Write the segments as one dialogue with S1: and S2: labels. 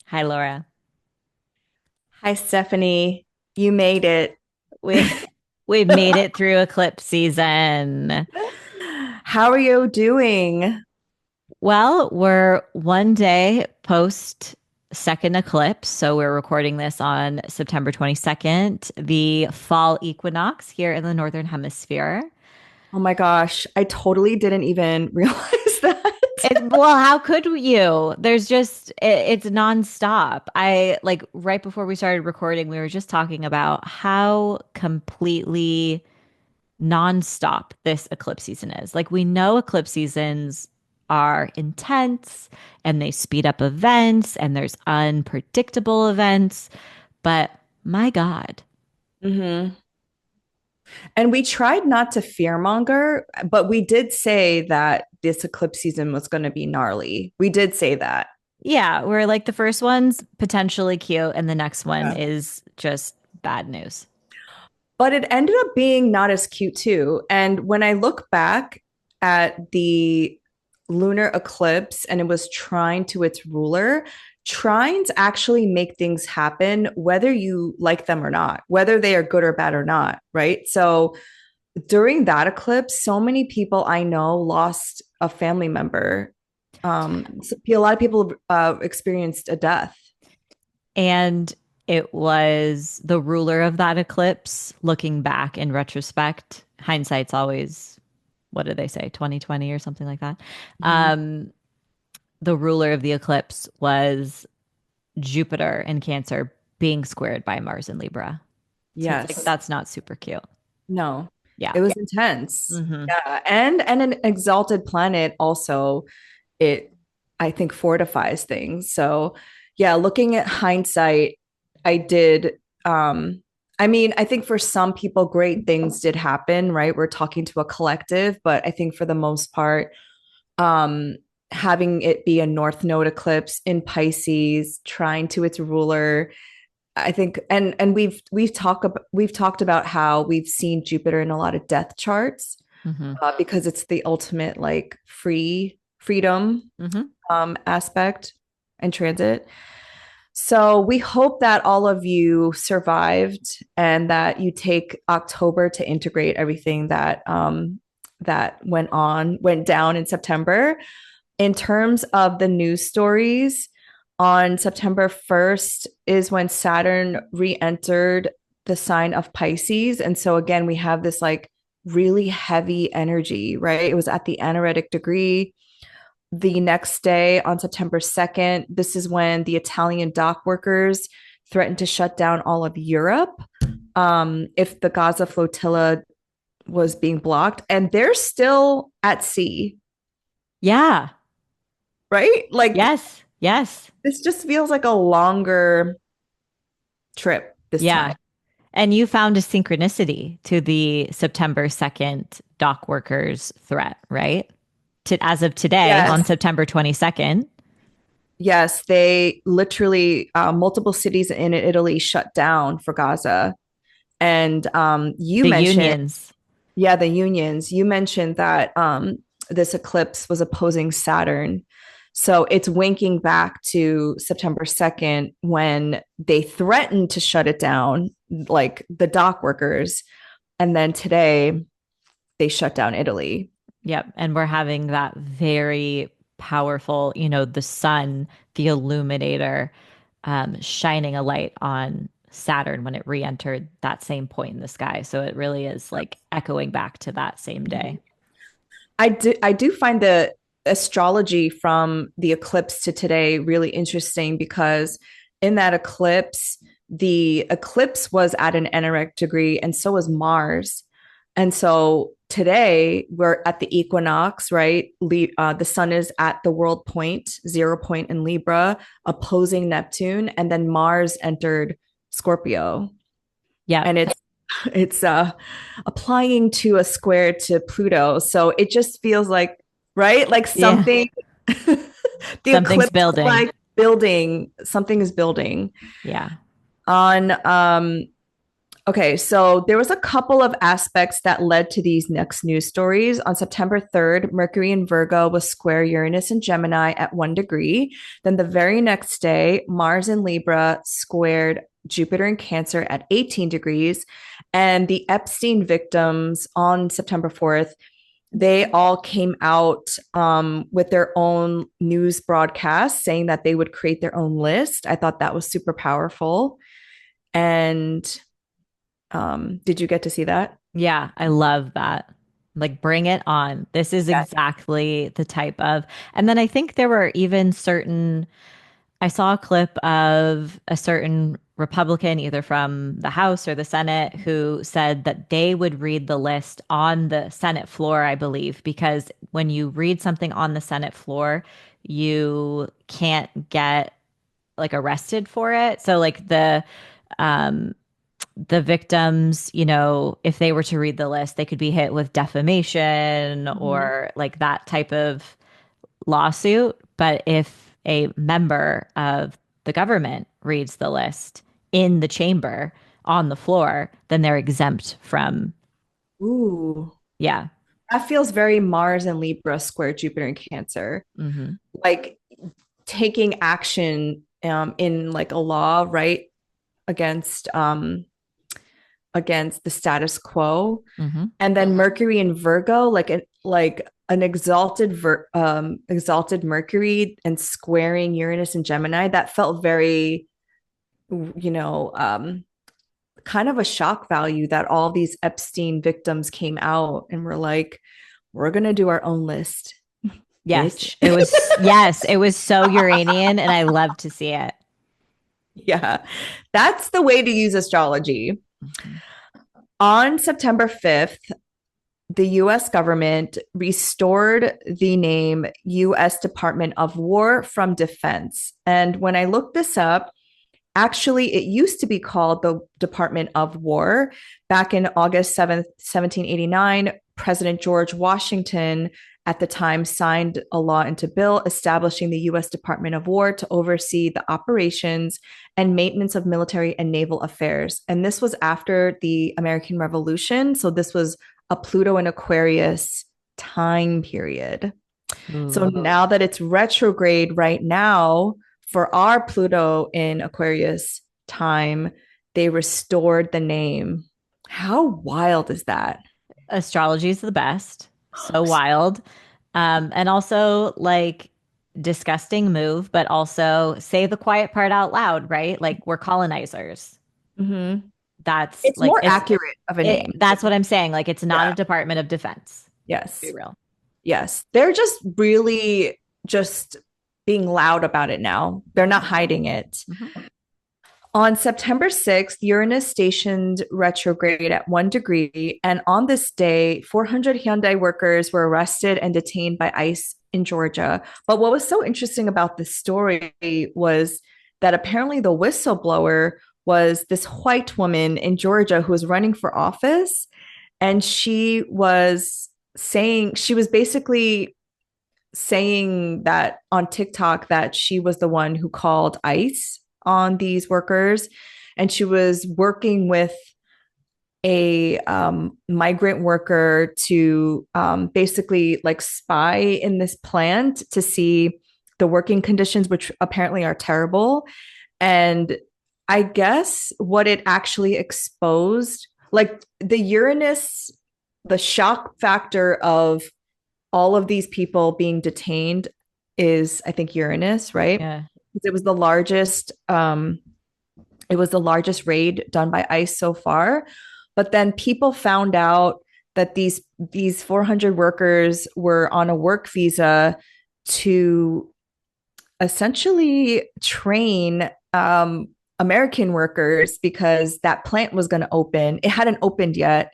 S1: Hi, Laura.
S2: Hi, Stephanie. You made it.
S1: We we've made it through eclipse season.
S2: How are you doing?
S1: Well, we're one day post second eclipse, so we're recording this on September 22nd, the fall equinox here in the northern hemisphere.
S2: Oh my gosh, I totally didn't even realize that.
S1: Well, how could you? It's nonstop. I like right before we started recording, we were just talking about how completely nonstop this eclipse season is. Like we know eclipse seasons are intense and they speed up events and there's unpredictable events, but my God.
S2: hmm And we tried not to fearmonger, but we did say that this eclipse season was going to be gnarly. We did say that.
S1: Yeah, we're like the first one's potentially cute and the next one
S2: Yeah.
S1: is just bad news.
S2: But it ended up being not as cute too. And when I look back at the lunar eclipse and it was trine to its ruler, trines actually make things happen whether you like them or not, whether they are good or bad or not, right? So during that eclipse, so many people I know lost a family member. A lot of people experienced a death.
S1: And it was the ruler of that eclipse looking back in retrospect. Hindsight's always, what do they say, 2020 or something like that.
S2: Mhm.
S1: Um, the ruler of the eclipse was Jupiter in Cancer being squared by Mars in Libra. So it's like
S2: Yes.
S1: that's not super cute.
S2: No,
S1: Yeah.
S2: it was intense.
S1: Hmm.
S2: Yeah, and an exalted planet also it I think fortifies things. So yeah, looking at hindsight, I did I mean, I think for some people great things did happen, right? We're talking to a collective, but I think for the most part, um having it be a north node eclipse in Pisces, trying to its ruler, I think, and we've talked about how we've seen Jupiter in a lot of death charts
S1: Hmm.
S2: because it's the ultimate like freedom
S1: Hmm.
S2: aspect and transit. So we hope that all of you survived and that you take October to integrate everything that that went down in September. In terms of the news stories, on September 1st is when Saturn re-entered the sign of Pisces. And so again, we have this like really heavy energy, right? It was at the anaretic degree. The next day on September 2nd, this is when the Italian dock workers threatened to shut down all of Europe if the Gaza flotilla was being blocked. And they're still at sea,
S1: Yeah.
S2: right? Like
S1: Yes. Yes.
S2: this just feels like a longer trip this
S1: Yeah.
S2: time.
S1: And you found a synchronicity to the September 2nd dock workers threat, right? As of today, on
S2: Yes.
S1: September 22nd,
S2: Yes, they literally multiple cities in Italy shut down for Gaza. And you
S1: the
S2: mentioned,
S1: unions.
S2: yeah, the unions. You mentioned that this eclipse was opposing Saturn. So it's winking back to September 2nd when they threatened to shut it down, like the dock workers. And then today they shut down Italy.
S1: Yep. And we're having that very powerful, the sun, the illuminator, shining a light on Saturn when it re entered that same point in the sky. So it really is like echoing back to that same day.
S2: I do find the astrology from the eclipse to today really interesting because in that eclipse, the eclipse was at an eneric degree, and so was Mars. And so today we're at the equinox, right? The sun is at the world point, 0 point in Libra, opposing Neptune, and then Mars entered Scorpio,
S1: Yep.
S2: and it's applying to a square to Pluto. So it just feels like, right? Like
S1: Yeah.
S2: something the
S1: Something's
S2: eclipse is
S1: building.
S2: like building, something is building.
S1: Yeah.
S2: On Okay, so there was a couple of aspects that led to these next news stories. On September 3rd, Mercury in Virgo was square Uranus and Gemini at 1 degree. Then the very next day, Mars in Libra squared Jupiter in Cancer at 18 degrees. And the Epstein victims on September 4th, they all came out with their own news broadcast saying that they would create their own list. I thought that was super powerful. And did you get to see that?
S1: Yeah, I love that. Like, bring it on. This is
S2: Yeah.
S1: exactly the type of. And then I think there were even certain, I saw a clip of a certain Republican, either from the House or the Senate, who said that they would read the list on the Senate floor, I believe, because when you read something on the Senate floor, you can't get like arrested for it. So, like, um, the victims, if they were to read the list, they could be hit with defamation
S2: Mhm.
S1: or like that type of lawsuit. But if a member of the government reads the list in the chamber on the floor, then they're exempt from,
S2: Ooh,
S1: yeah.
S2: that feels very Mars and Libra square Jupiter and Cancer.
S1: Hmm.
S2: Like taking action in like a law, right? Against against the status quo.
S1: Hmm.
S2: And then Mercury in Virgo, like an exalted Mercury and squaring Uranus and Gemini, that felt very, you know, kind of a shock value that all these Epstein victims came out and were like, we're gonna do our own list,
S1: Yes,
S2: bitch.
S1: it was so Uranian, and I love to see it.
S2: Yeah, that's the way to use astrology.
S1: Mhm.
S2: On September 5th, the US government restored the name US Department of War from Defense. And when I looked this up, actually, it used to be called the Department of War. Back in August 7th, 1789, President George Washington at the time signed a law into bill establishing the U.S. Department of War to oversee the operations and maintenance of military and naval affairs. And this was after the American Revolution. So this was a Pluto and Aquarius time period. So
S1: Ooh.
S2: now that it's retrograde right now for our Pluto in Aquarius time, they restored the name. How wild is that?
S1: Astrology is the best. So wild. And also like disgusting move, but also say the quiet part out loud, right? Like we're colonizers.
S2: Mhm.
S1: That's
S2: It's
S1: like
S2: more accurate of a name.
S1: that's what I'm saying. Like it's not a
S2: Yeah.
S1: Department of Defense. Be
S2: Yes.
S1: real.
S2: Yes. They're just really just being loud about it now. They're not hiding it.
S1: Mhm.
S2: On September 6th, Uranus stationed retrograde at 1 degree. And on this day, 400 Hyundai workers were arrested and detained by ICE in Georgia. But what was so interesting about this story was that apparently the whistleblower was this white woman in Georgia who was running for office. And she was basically saying that on TikTok that she was the one who called ICE on these workers, and she was working with a migrant worker to basically like spy in this plant to see the working conditions, which apparently are terrible. And I guess what it actually exposed, like the Uranus, the shock factor of all of these people being detained is, I think, Uranus, right?
S1: Yeah.
S2: It was the largest raid done by ICE so far. But then people found out that these 400 workers were on a work visa to essentially train American workers because that plant was going to open. It hadn't opened yet,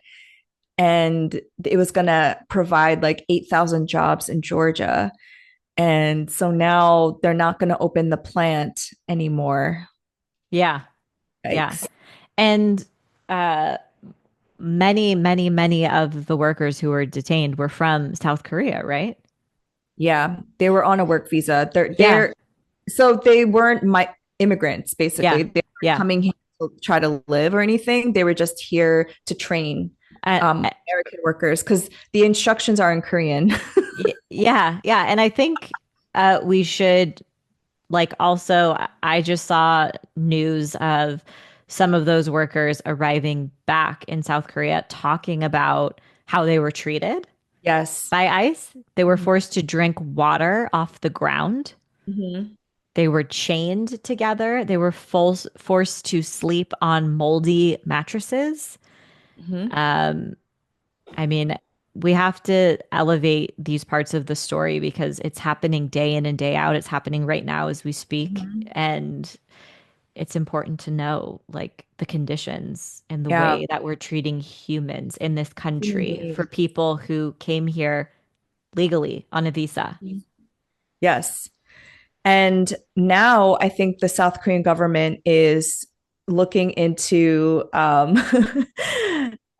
S2: and it was going to provide like 8,000 jobs in Georgia. And so now they're not going to open the plant anymore.
S1: Yeah. Yeah.
S2: Yikes.
S1: And uh many of the workers who were detained were from South Korea, right?
S2: Yeah, they were on a work visa.
S1: Yeah.
S2: So they weren't my immigrants, basically.
S1: Yeah.
S2: They were
S1: Yeah.
S2: coming here to try to live or anything. They were just here to train
S1: Uh,
S2: American workers because the instructions are in Korean.
S1: yeah, yeah. And I think we should like also, I just saw news of some of those workers arriving back in South Korea talking about how they were treated
S2: Yes.
S1: by ICE. They were forced to drink water off the ground.
S2: Mm-hmm.
S1: They were chained together. They were forced to sleep on moldy mattresses.
S2: Mm-hmm.
S1: Um, I mean, we have to elevate these parts of the story because it's happening day in and day out. It's happening right now as we speak.
S2: Mm-hmm.
S1: And it's important to know like the conditions and the
S2: Yeah.
S1: way that we're treating humans in this
S2: Human
S1: country for
S2: beings.
S1: people who came here legally on a visa.
S2: Yes. And now I think the South Korean government is looking into,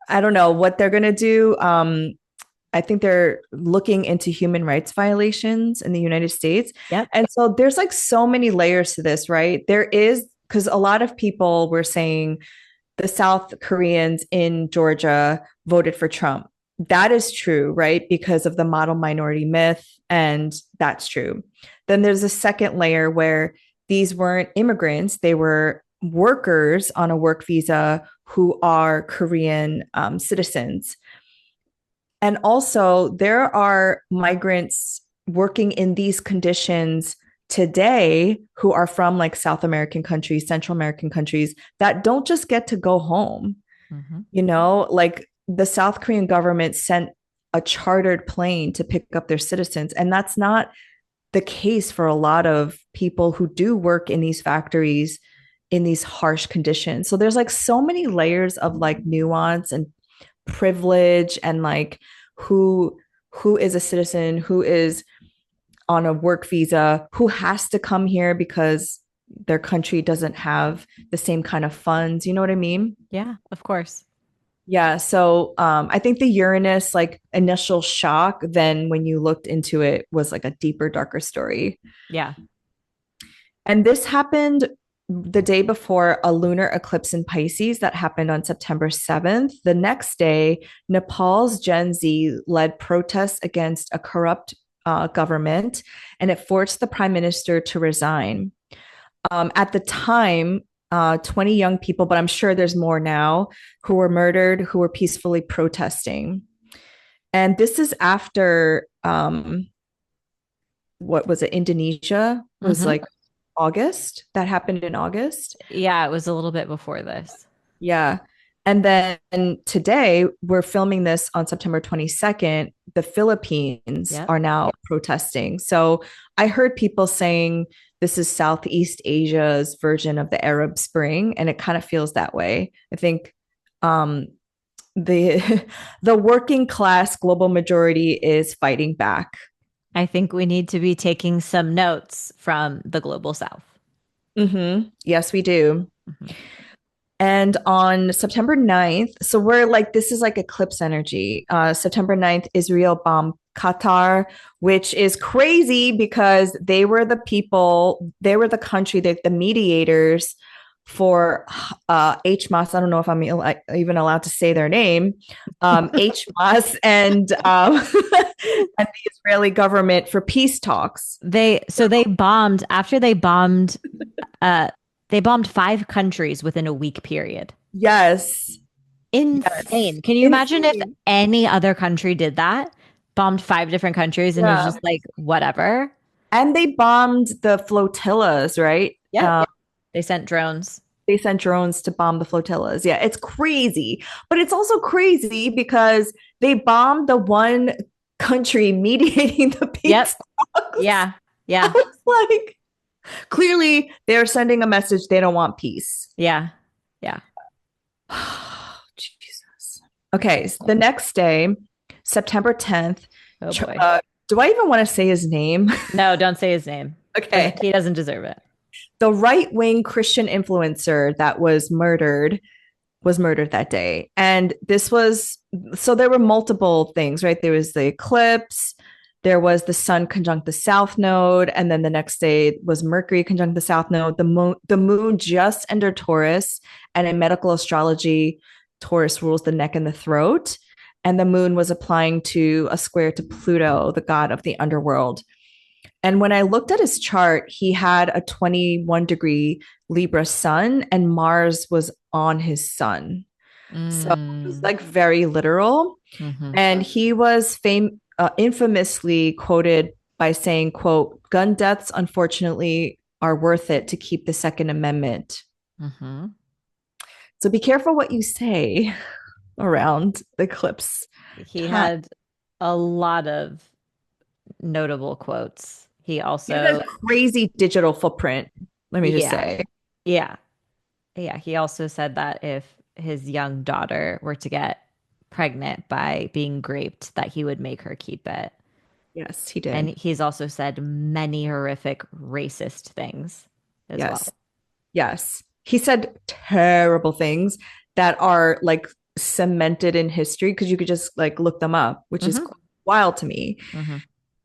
S2: I don't know what they're going to do. I think they're looking into human rights violations in the United States.
S1: Yep.
S2: And so there's like so many layers to this, right? There is, because a lot of people were saying the South Koreans in Georgia voted for Trump. That is true, right? Because of the model minority myth. And that's true. Then there's a second layer where these weren't immigrants, they were workers on a work visa who are Korean citizens. And also, there are migrants working in these conditions today who are from like South American countries, Central American countries that don't just get to go home.
S1: Hmm.
S2: Like the South Korean government sent a chartered plane to pick up their citizens. And that's not the case for a lot of people who do work in these factories in these harsh conditions. So there's like so many layers of like nuance and privilege and like who who is a citizen, who is on a work visa, who has to come here because their country doesn't have the same kind of funds. You know what I mean?
S1: Yeah, of course.
S2: Yeah. So I think the Uranus like initial shock, then when you looked into it, was like a deeper, darker story.
S1: Yeah.
S2: And this happened the day before a lunar eclipse in Pisces that happened on September 7th. The next day, Nepal's Gen Z led protests against a corrupt government, and it forced the prime minister to resign. At the time, 20 young people, but I'm sure there's more now, who were murdered, who were peacefully protesting. And this is after, what was it, Indonesia was
S1: Hmm.
S2: like August. That happened in August.
S1: Yeah, it was a little bit before this.
S2: Yeah. And then today, we're filming this on September 22nd. The Philippines
S1: Yep.
S2: are now protesting. So I heard people saying this is Southeast Asia's version of the Arab Spring, and it kind of feels that way. I think um, the the working class global majority is fighting back.
S1: I think we need to be taking some notes from the global south.
S2: Yes, we do.
S1: Mhm.
S2: And on September 9th, so we're like, this is like eclipse energy. September 9th, Israel bombed Qatar, which is crazy because they were the people, they were the country, the mediators for HMAS. I don't know if I'm even allowed to say their name. HMAS and the Israeli government for peace talks.
S1: They bombed after uh they bombed 5 countries within a week period.
S2: Yes. Yes.
S1: Insane. Can you imagine if
S2: Insane.
S1: any other country did that? Bombed 5 different countries and was
S2: Yeah.
S1: just like, whatever.
S2: And they bombed the flotillas, right?
S1: Yep. They sent drones.
S2: They sent drones to bomb the flotillas. Yeah, it's crazy. But it's also crazy because they bombed the one country mediating the
S1: Yep.
S2: peace talks.
S1: Yeah.
S2: I
S1: Yeah.
S2: was like, clearly they're sending a message they don't want peace.
S1: Yeah. Yeah.
S2: Jesus. Okay, so the next day, September 10th,
S1: Oh boy.
S2: do I even want to say his name?
S1: No, don't say his name.
S2: Okay.
S1: He doesn't deserve it.
S2: The right-wing Christian influencer that was murdered that day. And this was so there were multiple things, right? There was the eclipse, There was the sun conjunct the south node, and then the next day was Mercury conjunct the south node. The moon just entered Taurus, and in medical astrology, Taurus rules the neck and the throat. And the moon was applying to a square to Pluto, the god of the underworld. And when I looked at his chart, he had a 21-degree Libra sun, and Mars was on his sun. So it was
S1: Mm.
S2: like very literal.
S1: Mm-hmm.
S2: And he was infamously quoted by saying, quote, gun deaths, unfortunately, are worth it to keep the Second Amendment.
S1: Mm-hmm.
S2: So be careful what you say around the eclipse
S1: He
S2: time.
S1: had a lot of notable quotes. He
S2: He had
S1: also,
S2: a crazy digital footprint, let me just
S1: yeah,
S2: say.
S1: yeah, yeah. He also said that if his young daughter were to get pregnant by being raped, that he would make her keep it.
S2: Yes, he
S1: And
S2: did.
S1: he's also said many horrific racist things as well.
S2: Yes. Yes. He said terrible things that are like cemented in history because you could just like look them up, which is
S1: Hmm.
S2: wild to me.
S1: Hmm.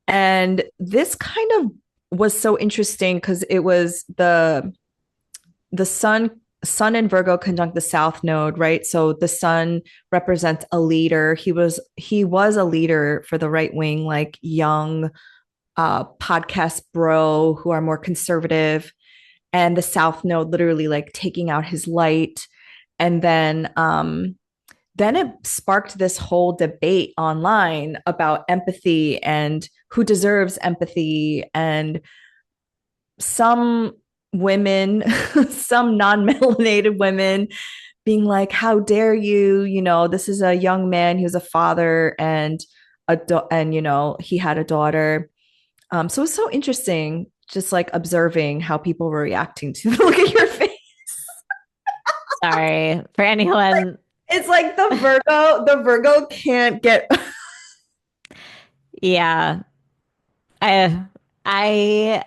S2: And this kind of was so interesting because it was the sun in Virgo conjunct the south node, right? So the sun represents a leader. He was a leader for the right wing, like young podcast bro who are more conservative, and the south node literally like taking out his light. And then it sparked this whole debate online about empathy and who deserves empathy. And some women, some non-melanated women being like, how dare you, this is a young man who's a father, and he had a daughter. So it's so interesting just like observing how people were reacting to look at your face.
S1: Sorry for anyone.
S2: It's like the Virgo can't get
S1: Yeah, I, I,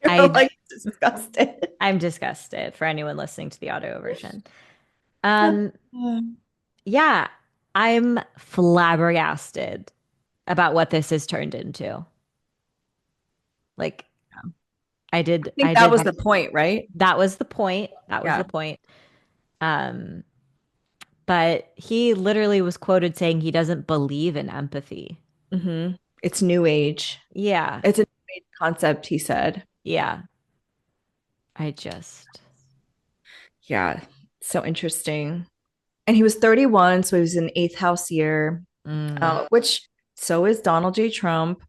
S2: you're
S1: I,
S2: like disgusted.
S1: I'm disgusted for anyone listening to the audio version. Um, yeah, I'm flabbergasted about what this has turned into. Like,
S2: I
S1: I
S2: think that
S1: did
S2: was the point, right?
S1: that was the point. That was
S2: Yeah.
S1: the point. Um, but he literally was quoted saying he doesn't believe in empathy.
S2: It's new age.
S1: Yeah.
S2: It's a new age concept, he said.
S1: Yeah. I just
S2: Yeah. So interesting. And he was 31, so he was in eighth house year,
S1: mm,
S2: which so is Donald J. Trump,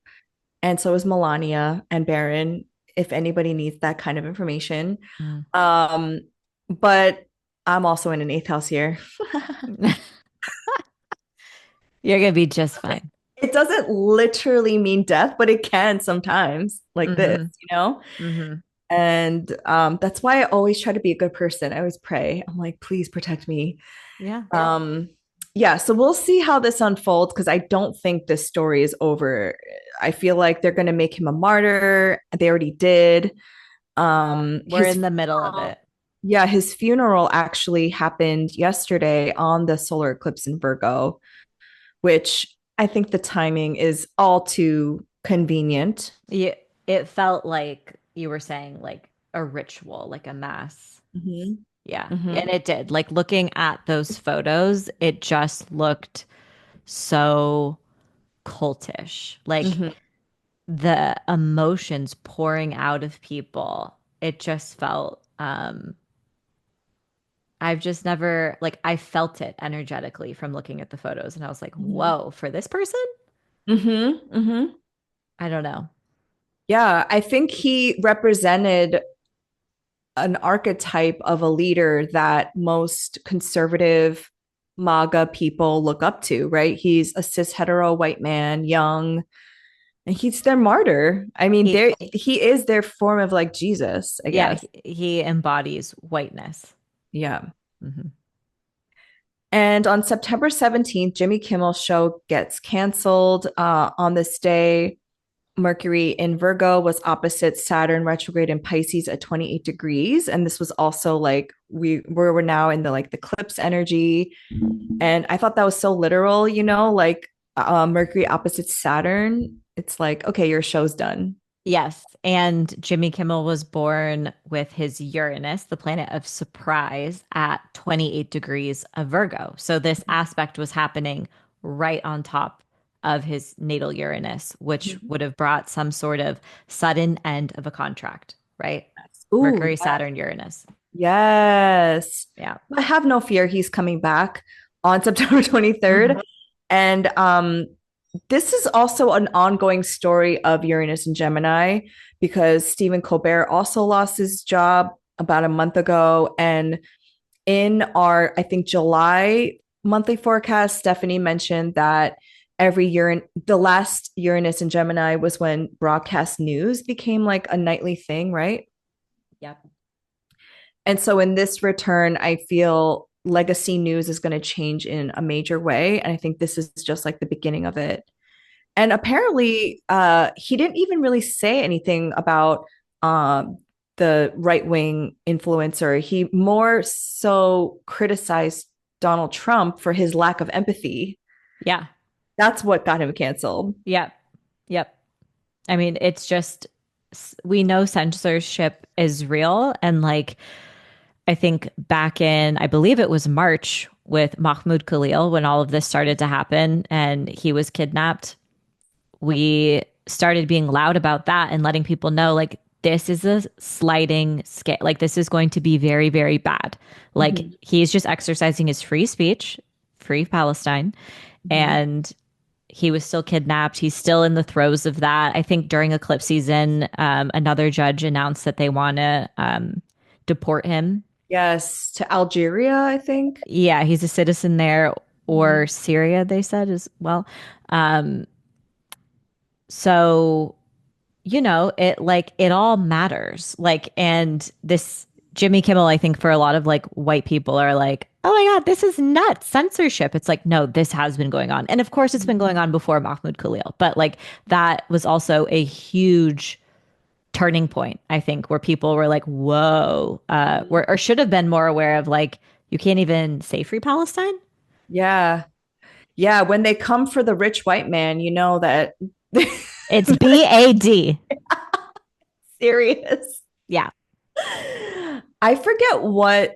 S2: and so is Melania and Barron, if anybody needs that kind of information.
S1: mm.
S2: Um, but I'm also in an eighth house year.
S1: You're gonna be just fine.
S2: It doesn't literally mean death, but it can sometimes, like this,
S1: Hmm.
S2: you know?
S1: Hmm.
S2: And that's why I always try to be a good person. I always pray. I'm like, please protect me.
S1: Yeah.
S2: Um, yeah, so we'll see how this unfolds because I don't think this story is over. I feel like they're going to make him a martyr. They already did.
S1: We're
S2: His
S1: in the middle of it.
S2: Yeah, his funeral actually happened yesterday on the solar eclipse in Virgo, which I think the timing is all too convenient.
S1: Yeah, it felt like you were saying like a ritual, like a mass.
S2: Mm-hmm.
S1: Yeah.
S2: Mm-hmm.
S1: And it did. Like looking at those photos, it just looked so cultish. Like
S2: Mm-hmm.
S1: the emotions pouring out of people. It just felt I've just never like I felt it energetically from looking at the photos and I was like,
S2: Mm-hmm.
S1: "Whoa, for this person?"
S2: Mm-hmm. Mm-hmm.
S1: I don't know.
S2: Yeah, I think he represented an archetype of a leader that most conservative MAGA people look up to, right? He's a cis hetero white man, young, and he's their martyr. I mean,
S1: He
S2: he is their form of like Jesus, I
S1: yeah,
S2: guess.
S1: he embodies whiteness.
S2: Yeah.
S1: Hmm.
S2: And on September 17th, Jimmy Kimmel's show gets canceled. On this day, Mercury in Virgo was opposite Saturn retrograde in Pisces at 28 degrees. And this was also like we're now in the like the eclipse energy. And I thought that was so literal, like Mercury opposite Saturn. it's like, okay, your show's done.
S1: Yes. And Jimmy Kimmel was born with his Uranus, the planet of surprise, at 28 degrees of Virgo. So this aspect was happening right on top of his natal Uranus, which
S2: Mhm.
S1: would have brought some sort of sudden end of a contract, right?
S2: Ooh,
S1: Mercury, Saturn, Uranus.
S2: yes.
S1: Yeah.
S2: But have no fear, he's coming back on September
S1: Mhm.
S2: 23rd. And this is also an ongoing story of Uranus and Gemini because Stephen Colbert also lost his job about a month ago. And in our, I think, July monthly forecast, Stephanie mentioned that the last Uranus and Gemini was when broadcast news became like a nightly thing, right?
S1: Yep.
S2: And so in this return, I feel legacy news is going to change in a major way. And I think this is just like the beginning of it. And apparently, he didn't even really say anything about the right wing influencer. He more so criticized Donald Trump for his lack of empathy.
S1: Yeah.
S2: That's what got him canceled.
S1: Yep. Yep. I mean, it's just we know censorship is real. And like, I think back in, I believe it was March with Mahmoud Khalil when all of this started to happen and he was kidnapped, we started being loud about that and letting people know like this is a sliding scale. Like this is going to be very, very bad. Like
S2: Mhm,
S1: he's just exercising his free speech, free Palestine,
S2: mhm.
S1: and he was still kidnapped. He's still in the throes of that. I think during eclipse season, another judge announced that they want to deport him.
S2: Yes, to Algeria, I think.
S1: Yeah, he's a citizen there
S2: Mhm.
S1: or Syria, they said as well. Um, so it like it all matters. Like, and this Jimmy Kimmel, I think for a lot of like white people are like, oh my God, this is nuts. Censorship. It's like, no, this has been going on. And of course it's been going on before Mahmoud Khalil, but like that was also a huge turning point, I think, where people were like, whoa, or should have been more aware of like, you can't even say free Palestine.
S2: Yeah. Yeah, when they come for the rich white man, you know that
S1: It's BAD.
S2: serious.
S1: Yeah.
S2: I forget what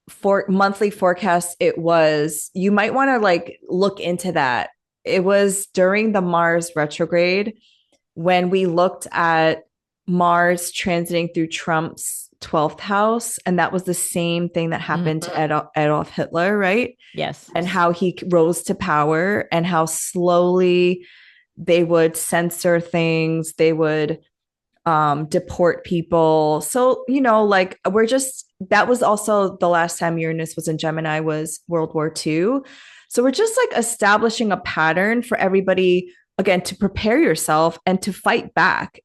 S2: for monthly forecast it was. You might want to like look into that. It was during the Mars retrograde when we looked at Mars transiting through Trump's 12th house. And that was the same thing that
S1: Mm,
S2: happened to Adolf Hitler, right?
S1: yes.
S2: And how he rose to power and how slowly they would censor things, they would deport people. So, like we're just that was also the last time Uranus was in Gemini was World War II. So we're just like establishing a pattern for everybody again to prepare yourself and to fight back.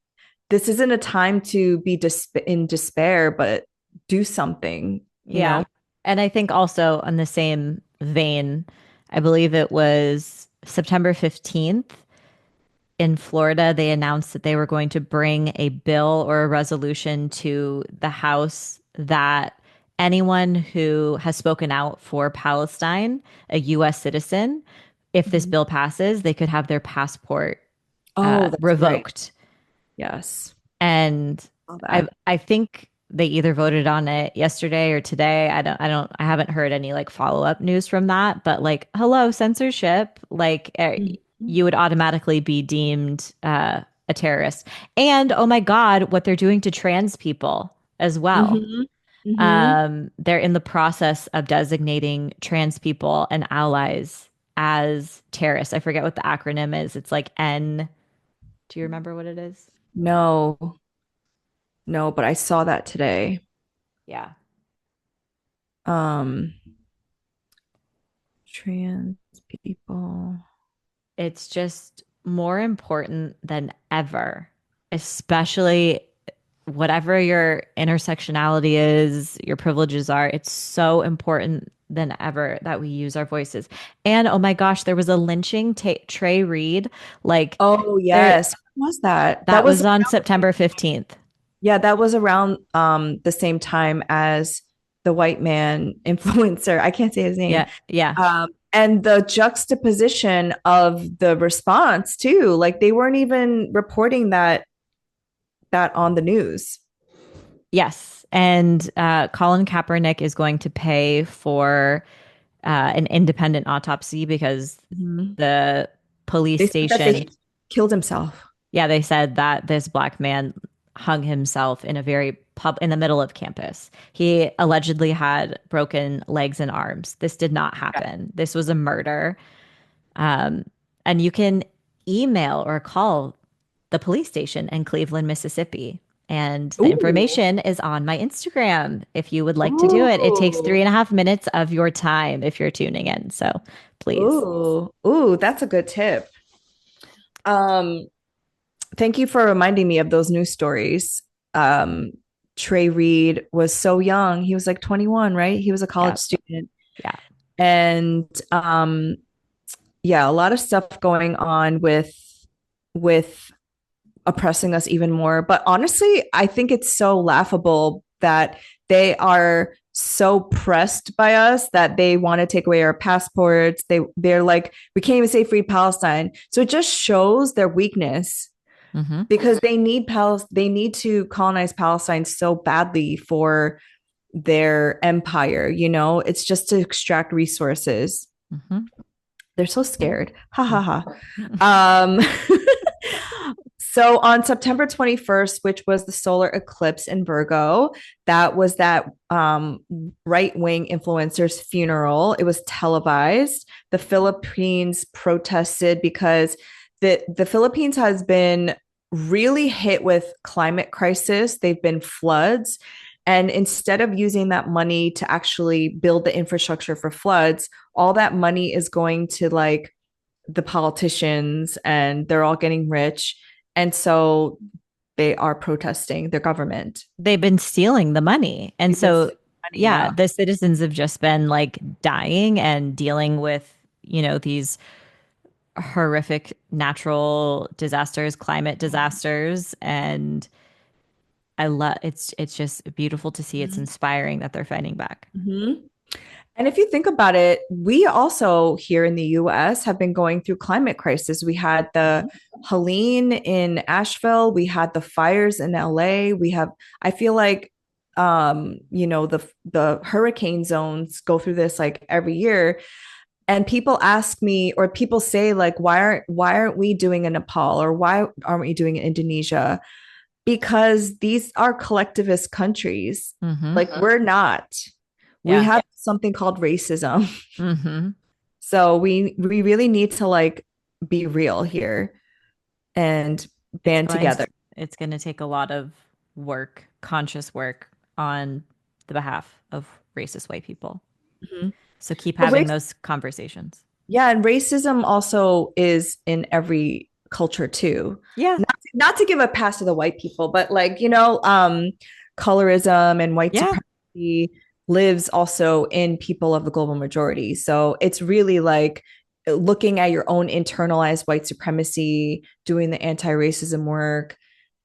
S2: This isn't a time to be in despair, but do something, you
S1: Yeah.
S2: know?
S1: And I think also on the same vein, I believe it was September 15th in Florida, they announced that they were going to bring a bill or a resolution to the House that anyone who has spoken out for Palestine, a US citizen, if this
S2: Mhm.
S1: bill passes, they could have their passport
S2: Oh, that's right.
S1: revoked.
S2: Yes.
S1: And
S2: All
S1: I
S2: that.
S1: I think they either voted on it yesterday or today. I haven't heard any like follow-up news from that, but like hello censorship, like
S2: Mhm.
S1: you would automatically be deemed a terrorist. And oh my God, what they're doing to trans people as well.
S2: Mhm. Mhm.
S1: They're in the process of designating trans people and allies as terrorists. I forget what the acronym is. It's like N. Do you remember what it is?
S2: No, no, but I saw that today.
S1: Yeah.
S2: Um, trans people.
S1: It's just more important than ever, especially whatever your intersectionality is, your privileges are. It's so important than ever that we use our voices. And oh my gosh, there was a lynching, Trey Reed. Like
S2: Oh,
S1: there,
S2: yes. When was that? That
S1: that
S2: was
S1: was on September 15th.
S2: yeah, that was around the same time as the white man influencer. I can't say his name.
S1: Yeah. Yeah.
S2: And the juxtaposition of the response too, like they weren't even reporting that on the news.
S1: Yes. And Colin Kaepernick is going to pay for an independent autopsy because
S2: Mhm.
S1: the police
S2: They said that
S1: station,
S2: they killed himself.
S1: yeah, they said that this black man hung himself in a very in the middle of campus. He allegedly had broken legs and arms. This did not happen. This was a murder. Um, and you can email or call the police station in Cleveland, Mississippi. And the
S2: Ooh.
S1: information is on my Instagram if you would like to do it. It takes
S2: Ooh.
S1: 3.5 minutes of your time if you're tuning in. So please.
S2: Ooh. Ooh, that's a good tip. Um, Thank you for reminding me of those news stories. Um, Trey Reed was so young. He was like 21, right? He was a college
S1: Yeah.
S2: student.
S1: Yeah.
S2: And yeah, a lot of stuff going on with oppressing us even more. But honestly, I think it's so laughable that they are so pressed by us that they want to take away our passports. They're like, we can't even say free Palestine. So it just shows their weakness
S1: Mm-hmm.
S2: because they need to colonize Palestine so badly for their empire, you know? It's just to extract resources.
S1: Mm-hmm.
S2: They're so scared. Ha ha ha. Um So on September 21st, which was the solar eclipse in Virgo, that was that right-wing influencer's funeral. It was televised. The Philippines protested because the Philippines has been really hit with climate crisis. They've been floods. And instead of using that money to actually build the infrastructure for floods, all that money is going to like the politicians and they're all getting rich. And so they are protesting their government.
S1: They've been stealing the money. And
S2: They've been
S1: so,
S2: stealing money,
S1: yeah,
S2: yeah.
S1: the citizens have just been like dying and dealing with, these horrific natural disasters, climate disasters. And it's just beautiful to see. It's inspiring that they're fighting back.
S2: Mm-hmm. And if you think about it, we also here in the US have been going through climate crisis. We had the Helene in Asheville, we had the fires in LA. I feel like the hurricane zones go through this like every year. And people ask me, or people say, like, why aren't we doing in Nepal, or why aren't we doing in Indonesia? Because these are collectivist countries.
S1: Mm-hmm.
S2: Like we're not. We
S1: Yeah.
S2: have something called racism.
S1: Mm-hmm.
S2: So we really need to like be real here and
S1: It's
S2: band
S1: going
S2: together.
S1: it's going to take a lot of work, conscious work on the behalf of racist white people.
S2: Mhm.
S1: So keep
S2: But
S1: having those conversations.
S2: yeah, and racism also is in every culture too.
S1: Yeah.
S2: Not to give a pass to the white people, but like, colorism and white
S1: Yeah.
S2: supremacy lives also in people of the global majority. So it's really like looking at your own internalized white supremacy, doing the anti-racism work,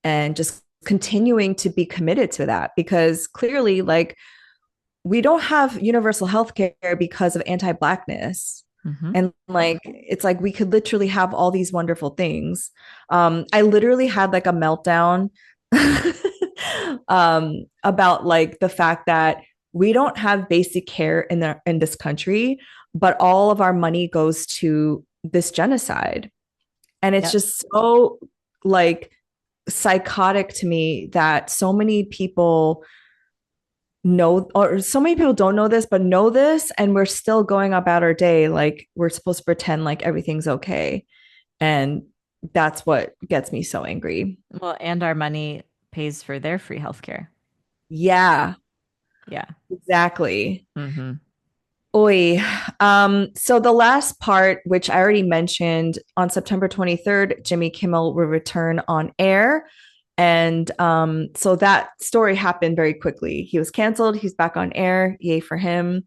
S2: and just continuing to be committed to that because clearly, like, we don't have universal health care because of anti-blackness.
S1: Mm-hmm.
S2: And like it's like we could literally have all these wonderful things. I literally had like a meltdown about like the fact that we don't have basic care in this country, but all of our money goes to this genocide. And it's
S1: Yep.
S2: just so like psychotic to me that so many people know, or so many people don't know this, but know this, and we're still going about our day like we're supposed to pretend like everything's okay. And that's what gets me so angry.
S1: Well, and our money pays for their free healthcare.
S2: Yeah,
S1: Yeah.
S2: exactly.
S1: Mm-hmm.
S2: Oi. So the last part, which I already mentioned, on September 23rd, Jimmy Kimmel will return on air. And so that story happened very quickly. He was canceled. He's back on air. Yay for him.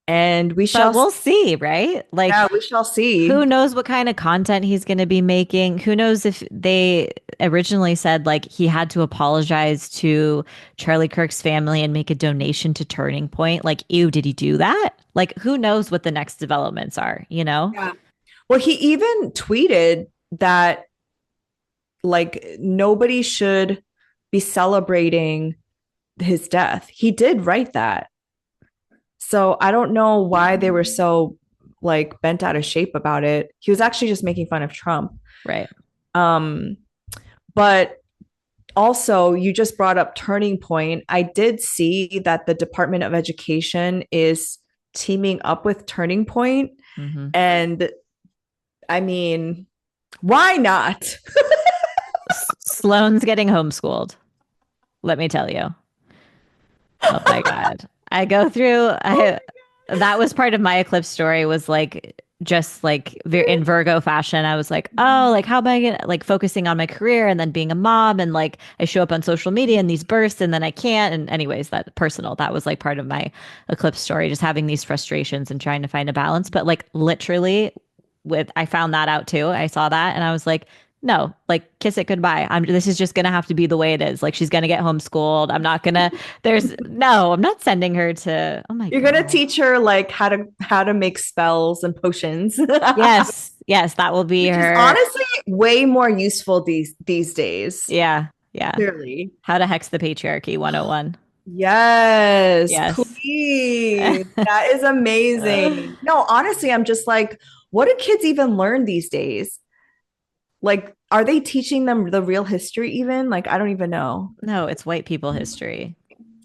S2: And we
S1: But
S2: shall,
S1: we'll see, right? Like,
S2: yeah, we shall
S1: who
S2: see.
S1: knows what kind of content he's going to be making? Who knows if they originally said like he had to apologize to Charlie Kirk's family and make a donation to Turning Point? Like, ew, did he do that? Like, who knows what the next developments are, you know?
S2: Yeah. Well, he even tweeted that like nobody should be celebrating his death. He did write that. So I don't know why they were so like bent out of shape about it. He was actually just making fun of Trump.
S1: Right.
S2: Um, but also, you just brought up Turning Point. I did see that the Department of Education is teaming up with Turning Point.
S1: Hmm.
S2: And I mean, why not?
S1: Sloane's getting homeschooled. Let me tell you. Oh my God. I go through I that was part of my eclipse story was like just like in Virgo fashion. I was like, oh, like how am I gonna like focusing on my career and then being a mom and like I show up on social media and these bursts and then I can't. And anyways, that personal, that was like part of my eclipse story, just having these frustrations and trying to find a balance. But like literally with I found that out too. I saw that and I was like, no, like kiss it goodbye. This is just gonna have to be the way it is. Like she's gonna get homeschooled. I'm not gonna I'm not sending her to oh my
S2: You're gonna
S1: God.
S2: teach her like how to make spells and potions,
S1: Yes, yes, that will be
S2: which is
S1: her.
S2: honestly way more useful these days.
S1: Yeah, yeah.
S2: Clearly,
S1: How to hex the patriarchy 101.
S2: yes,
S1: Yes.
S2: please. That is amazing. No, honestly, I'm just like, what do kids even learn these days? Like, are they teaching them the real history even? Like, I don't even know.
S1: No, it's white people history,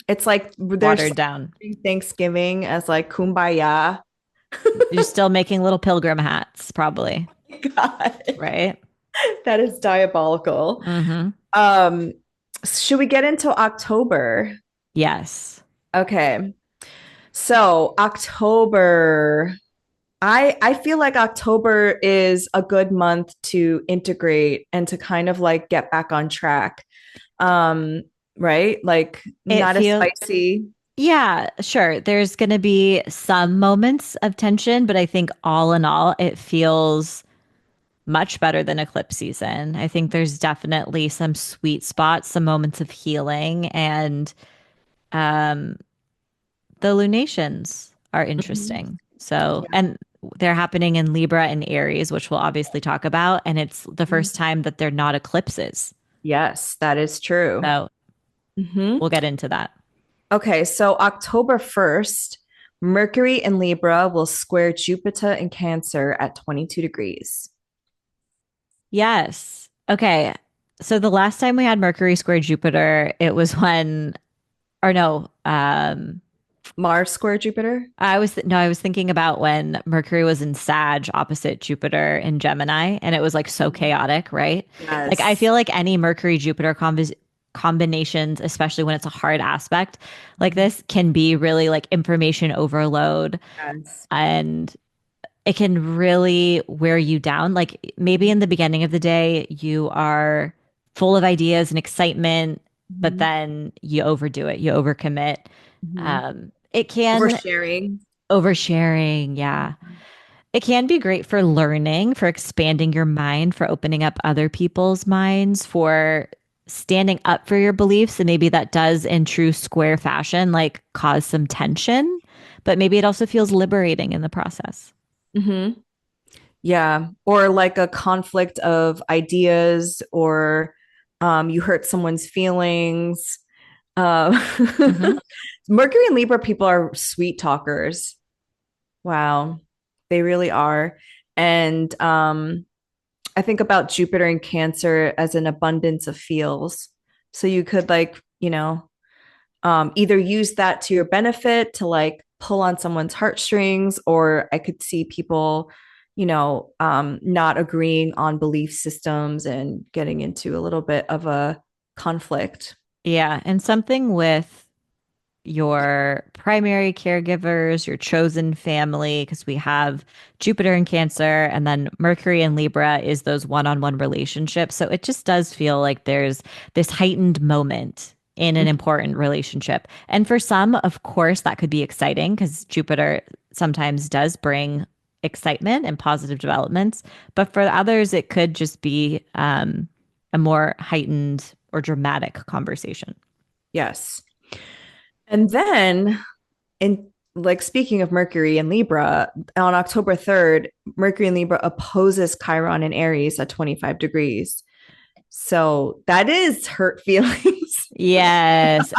S2: It's like there's
S1: watered down.
S2: Thanksgiving as like kumbaya.
S1: You're still making little pilgrim hats, probably,
S2: God,
S1: right?
S2: that is diabolical.
S1: Mm-hmm.
S2: Um, should we get into October?
S1: Yes.
S2: Okay. So October, I feel like October is a good month to integrate and to kind of like get back on track. Um, right? Like
S1: It
S2: not as
S1: feels
S2: spicy.
S1: Yeah, sure. There's going to be some moments of tension, but I think all in all, it feels much better than eclipse season. I think there's definitely some sweet spots, some moments of healing, and um, the lunations are
S2: Mhm.
S1: interesting. So,
S2: Yeah.
S1: and they're happening in Libra and Aries, which we'll obviously talk about. And it's the
S2: Mhm.
S1: first time that they're not eclipses.
S2: Yes, that is true.
S1: So
S2: Mhm.
S1: we'll get into that.
S2: Okay, so October 1st, Mercury in Libra will square Jupiter in Cancer at 22 degrees.
S1: Yes. Okay. So the last time we had Mercury square Jupiter, it was when, or no,
S2: Mars square Jupiter?
S1: I was thinking about when Mercury was in Sag opposite Jupiter in Gemini, and it was like so chaotic, right? Like I
S2: Yes.
S1: feel like any Mercury Jupiter combinations, especially when it's a hard aspect like this, can be really like information overload,
S2: Yes.
S1: and it can really wear you down. Like maybe in the beginning of the day, you are full of ideas and excitement, but
S2: Mhm.
S1: then you overdo it, you overcommit.
S2: Mhm.
S1: It can
S2: Oversharing.
S1: oversharing. Yeah. It can be great for learning, for expanding your mind, for opening up other people's minds, for standing up for your beliefs. And maybe that does, in true square fashion, like cause some tension, but maybe it also feels liberating in the process.
S2: Hmm. Yeah. Or like a conflict of ideas, or you hurt someone's feelings. Uh,
S1: Hmm.
S2: Mercury and Libra people are sweet talkers. Wow. They really are. And I think about Jupiter and Cancer as an abundance of feels. So you could like, either use that to your benefit to like pull on someone's heartstrings, or I could see people, not agreeing on belief systems and getting into a little bit of a conflict.
S1: Yeah. And something with your primary caregivers, your chosen family, because we have Jupiter in Cancer and then Mercury in Libra is those one-on-one relationships. So it just does feel like there's this heightened moment in an important relationship. And for some, of course, that could be exciting because Jupiter sometimes does bring excitement and positive developments, but for others, it could just be a more heightened or dramatic conversation.
S2: Yes. And then in like speaking of Mercury and Libra, on October 3rd, Mercury and Libra opposes Chiron and Aries at 25 degrees. So that is hurt feelings.
S1: Yes.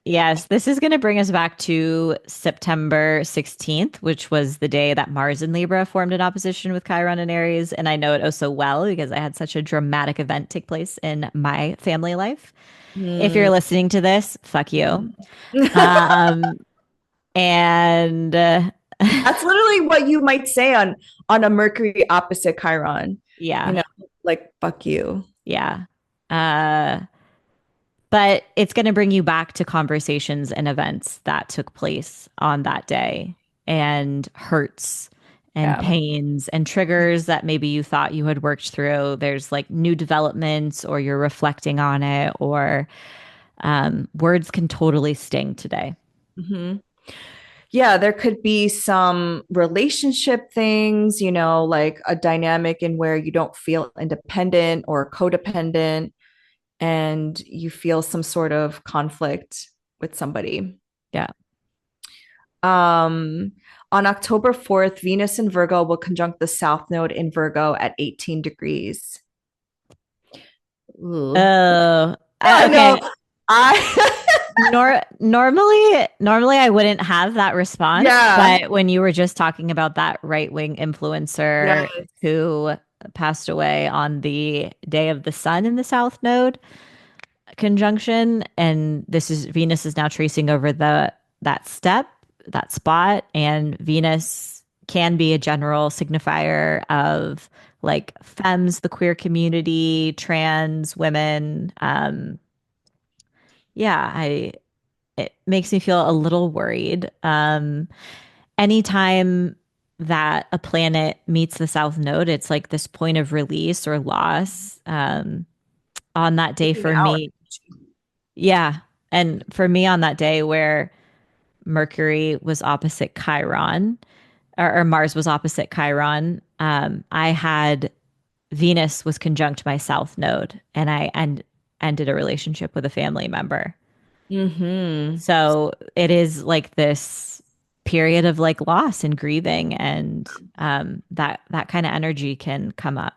S1: Yes, this is going to bring us back to September 16th, which was the day that Mars and Libra formed an opposition with Chiron and Aries. And I know it oh so well because I had such a dramatic event take place in my family life. If you're
S2: Mm.
S1: listening to this, fuck you. Um, and
S2: That's literally what you might say on a Mercury opposite Chiron. You
S1: yeah,
S2: know, like fuck you.
S1: yeah. Uh, but it's going to bring you back to conversations and events that took place on that day and hurts and
S2: Yeah.
S1: pains and triggers that maybe you thought you had worked through. There's like new developments or you're reflecting on it, or words can totally sting today.
S2: Mhm. Yeah, there could be some relationship things, like a dynamic in where you don't feel independent or codependent and you feel some sort of conflict with somebody.
S1: Yeah.
S2: Um, on October 4th, Venus in Virgo will conjunct the South Node in Virgo at 18 degrees. Ooh.
S1: Oh,
S2: Yeah, no,
S1: okay.
S2: I,
S1: Normally I wouldn't have that response,
S2: yeah,
S1: but when you were just talking about that right-wing influencer
S2: yes.
S1: who passed away on the day of the sun in the South Node conjunction, and this is Venus is now tracing over that step, that spot, and Venus can be a general signifier of like femmes, the queer community, trans women. Yeah, I it makes me feel a little worried. Anytime that a planet meets the South Node, it's like this point of release or loss. On that day
S2: Taking
S1: for
S2: our
S1: me, yeah. And for me on that day where Mercury was opposite Chiron, or Mars was opposite Chiron, I had Venus was conjunct my South Node, and ended a relationship with a family member.
S2: Mm-hmm.
S1: So it is like this period of like loss and grieving, and that kind of energy can come up.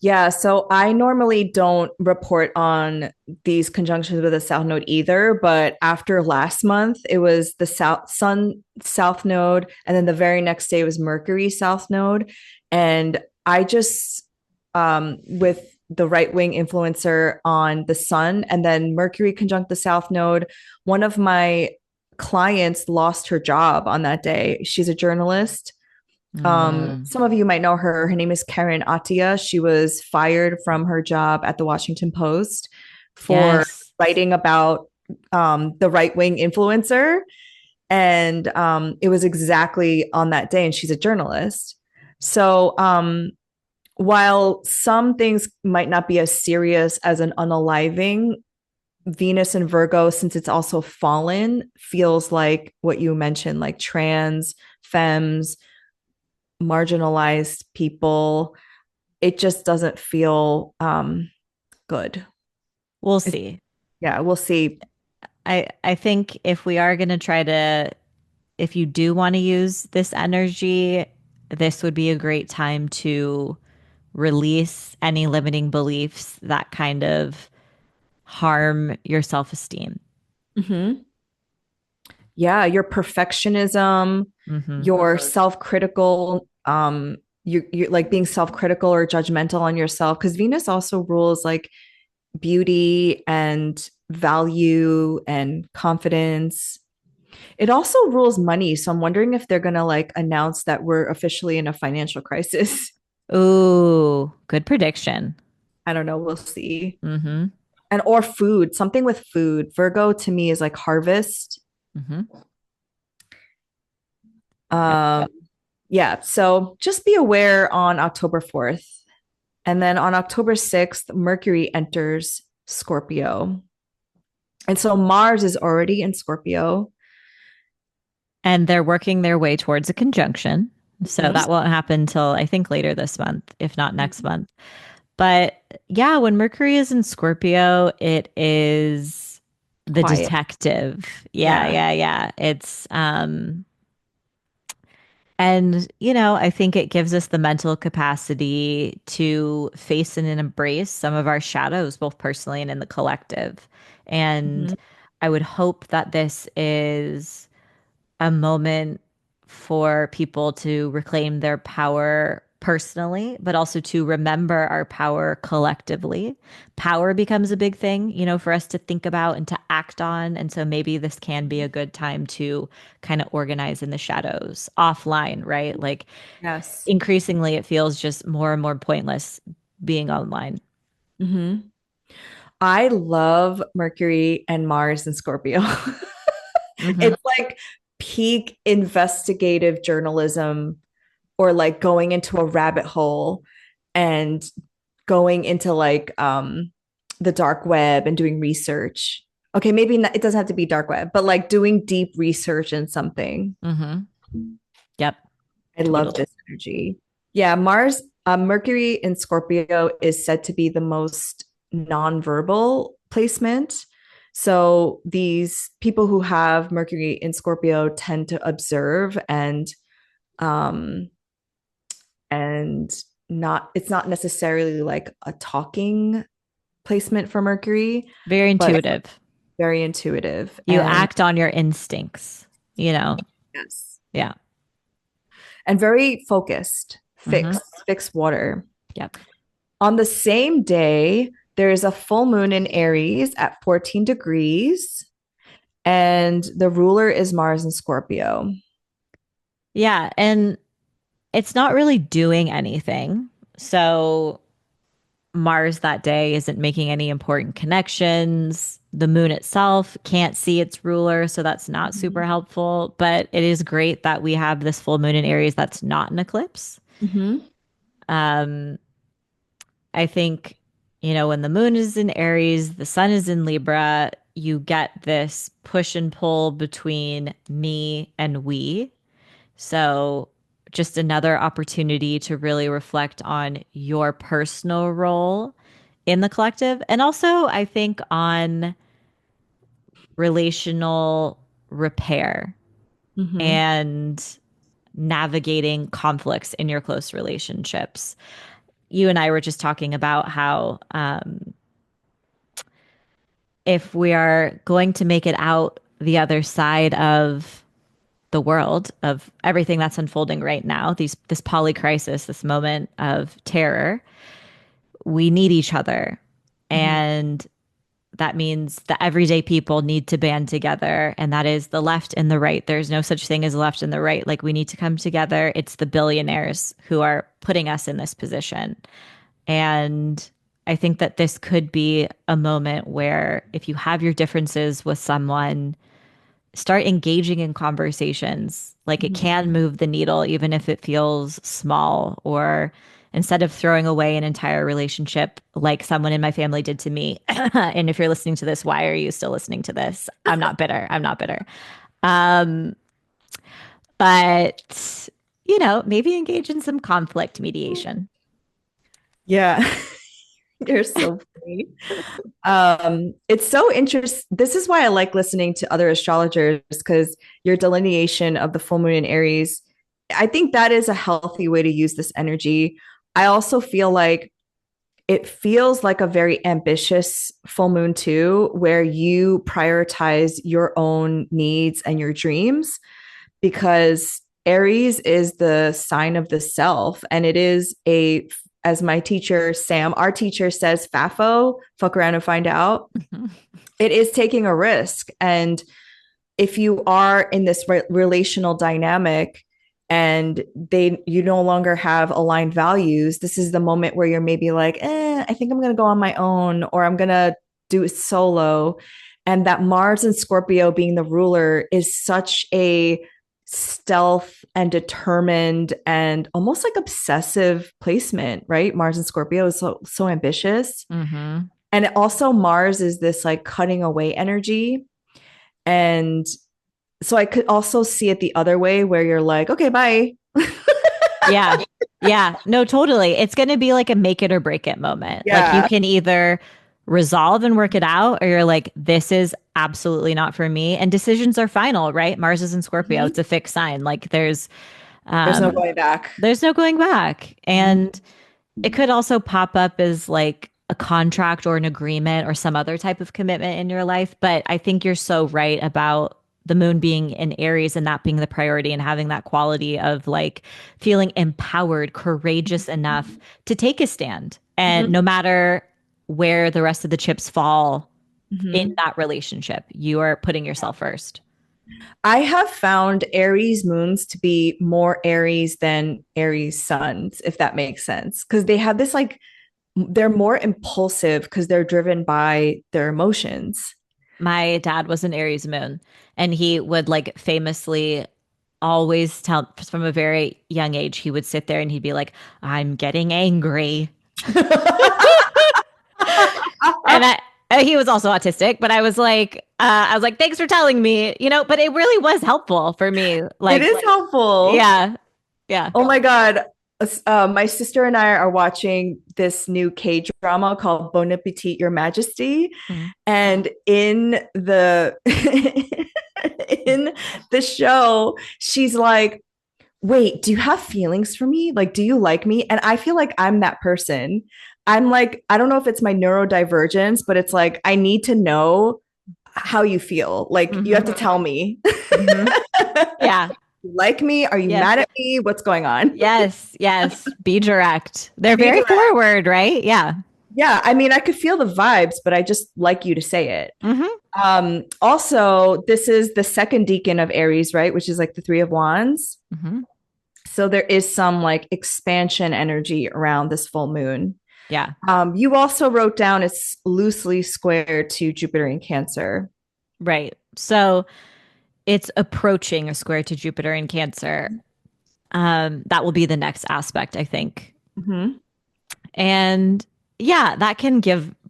S2: Yeah, so I normally don't report on these conjunctions with the South Node either, but after last month, it was the South Node, and then the very next day was Mercury South Node. And I just with the right-wing influencer on the Sun and then Mercury conjunct the South Node, one of my clients lost her job on that day. She's a journalist.
S1: Mm,
S2: Some of you might know her. Her name is Karen Attia. She was fired from her job at the Washington Post for
S1: yes.
S2: writing about the right wing influencer. And it was exactly on that day. And she's a journalist. So while some things might not be as serious as an unaliving, Venus and Virgo, since it's also fallen, feels like what you mentioned, like trans, femmes, marginalized people. It just doesn't feel good.
S1: We'll
S2: It's,
S1: see.
S2: yeah, we'll see.
S1: I think if we are going to try to, if you do want to use this energy, this would be a great time to release any limiting beliefs that kind of harm your self-esteem.
S2: Mm-hmm. Yeah, your perfectionism,
S1: Hmm.
S2: your self-critical, you're like being self-critical or judgmental on yourself because Venus also rules like beauty and value and confidence. It also rules money. So I'm wondering if they're going to like announce that we're officially in a financial crisis.
S1: Ooh, good prediction.
S2: I don't know. We'll see.
S1: Hmm.
S2: And or food, something with food. Virgo to me is like harvest.
S1: Hmm. Yep.
S2: Um, yeah. So just be aware on October 4th. And then on October 6th, Mercury enters Scorpio. And so Mars is already in Scorpio.
S1: And they're working their way towards a conjunction. So
S2: Mhm.
S1: that won't happen till I think later this month, if not next month. But yeah, when Mercury is in Scorpio, it is the
S2: Quiet.
S1: detective. Yeah,
S2: Yeah.
S1: yeah, yeah. It's and I think it gives us the mental capacity to face and embrace some of our shadows, both personally and in the collective. And
S2: Mhm.
S1: I would hope that this is a moment for people to reclaim their power personally, but also to remember our power collectively. Power becomes a big thing, for us to think about and to act on. And so maybe this can be a good time to kind of organize in the shadows offline, right? Like
S2: Yes.
S1: increasingly, it feels just more and more pointless being online.
S2: Hmm. I love Mercury and Mars and Scorpio.
S1: Hmm.
S2: It's like peak investigative journalism, or like going into a rabbit hole and going into like the dark web and doing research. Okay, maybe not, it doesn't have to be dark web, but like doing deep research in something.
S1: Hmm. Yep,
S2: I love
S1: totally.
S2: this energy. Yeah, Mercury in Scorpio is said to be the most nonverbal placement. So these people who have Mercury in Scorpio tend to observe um and not it's not necessarily like a talking placement for Mercury,
S1: Very
S2: but
S1: intuitive.
S2: very intuitive
S1: You act on your instincts.
S2: yes,
S1: Yeah.
S2: and very focused,
S1: Hmm.
S2: fixed water.
S1: Yep.
S2: On the same day, there is a full moon in Aries at 14 degrees, and the ruler is Mars in Scorpio.
S1: Yeah. And it's not really doing anything. So Mars that day isn't making any important connections. The moon itself can't see its ruler, so that's not super
S2: Mhm.
S1: helpful. But it is great that we have this full moon in Aries that's not an eclipse.
S2: Mhm.
S1: Um, I think, when the moon is in Aries, the sun is in Libra, you get this push and pull between me and we. So, just another opportunity to really reflect on your personal role in the collective. And also, I think on relational repair
S2: Mhm.
S1: and navigating conflicts in your close relationships. You and I were just talking about how if we are going to make it out the other side of the world, of everything that's unfolding right now, this poly crisis, this moment of terror, we need each other.
S2: Mhm.
S1: And that means the everyday people need to band together. And that is the left and the right. There's no such thing as left and the right. Like we need to come together. It's the billionaires who are putting us in this position. And I think that this could be a moment where if you have your differences with someone, start engaging in conversations. Like it
S2: Mhm.
S1: can move the needle, even if it feels small, or instead of throwing away an entire relationship like someone in my family did to me. And if you're listening to this, why are you still listening to this? I'm not bitter. I'm not bitter. Um, but, maybe engage in some conflict mediation.
S2: Yeah. You're so funny. It's so interesting. This is why I like listening to other astrologers, because your delineation of the full moon in Aries, I think that is a healthy way to use this energy. I also feel like it feels like a very ambitious full moon too, where you prioritize your own needs and your dreams, because Aries is the sign of the self, and it is a, as my teacher Sam, our teacher says, FAFO, fuck around and find out. It is taking a risk, and if you are in this relational dynamic and you no longer have aligned values, this is the moment where you're maybe like, I think I'm going to go on my own, or I'm going to do it solo. And that Mars and Scorpio being the ruler is such a stealth and determined and almost like obsessive placement, right? Mars and Scorpio is so ambitious.
S1: Mm-hmm.
S2: And also Mars is this like cutting away energy, and So I could also see it the other way where you're like, okay, bye.
S1: Yeah. Yeah. No, totally. It's going to be like a make it or break it moment. Like you
S2: Yeah.
S1: can either resolve and work it out, or you're like, this is absolutely not for me. And decisions are final, right? Mars is in Scorpio.
S2: Mhm.
S1: It's a fixed sign. Like
S2: There's no
S1: um,
S2: going back.
S1: there's no going back.
S2: Mhm.
S1: And it could also pop up as like a contract or an agreement or some other type of commitment in your life. But I think you're so right about the moon being in Aries and that being the priority and having that quality of like feeling empowered, courageous enough to take a stand. And
S2: Mhm.
S1: no matter where the rest of the chips fall in
S2: Mhm.
S1: that relationship, you are putting yourself first.
S2: I have found Aries moons to be more Aries than Aries suns, if that makes sense. Because they have this like, they're more impulsive because they're driven by their emotions.
S1: My dad was an Aries moon, and he would like famously always tell from a very young age, he would sit there and he'd be like, I'm getting angry. And he was also autistic, but I was like, thanks for telling me, but it really was helpful for me.
S2: It
S1: Like,
S2: is helpful.
S1: yeah, yeah.
S2: Oh my God. My sister and I are watching this new K drama called Bon Appetit, Your Majesty.
S1: Mhm.
S2: And in the in the show, she's like, wait, do you have feelings for me? Like, do you like me? And I feel like I'm that person. I'm like, I don't know if it's my neurodivergence, but it's like, I need to know how you feel. Like, you have
S1: Hmm.
S2: to tell me.
S1: Hmm. Yeah.
S2: You like me? Are you
S1: Yes.
S2: mad at me? What's going on?
S1: Yes. Yes. Be direct. They're
S2: Be
S1: very
S2: direct.
S1: forward, right? Yeah.
S2: Yeah, I mean, I could feel the vibes, but I just like you to say it.
S1: Hmm.
S2: Also, this is the second deacon of Aries, right? Which is like the Three of Wands.
S1: Hmm.
S2: So there is some like expansion energy around this full moon.
S1: Yeah.
S2: You also wrote down it's loosely square to Jupiter in Cancer.
S1: Right. So it's approaching a square to Jupiter in Cancer. That will be the next aspect, I think.
S2: Mm-hmm.
S1: And yeah, that can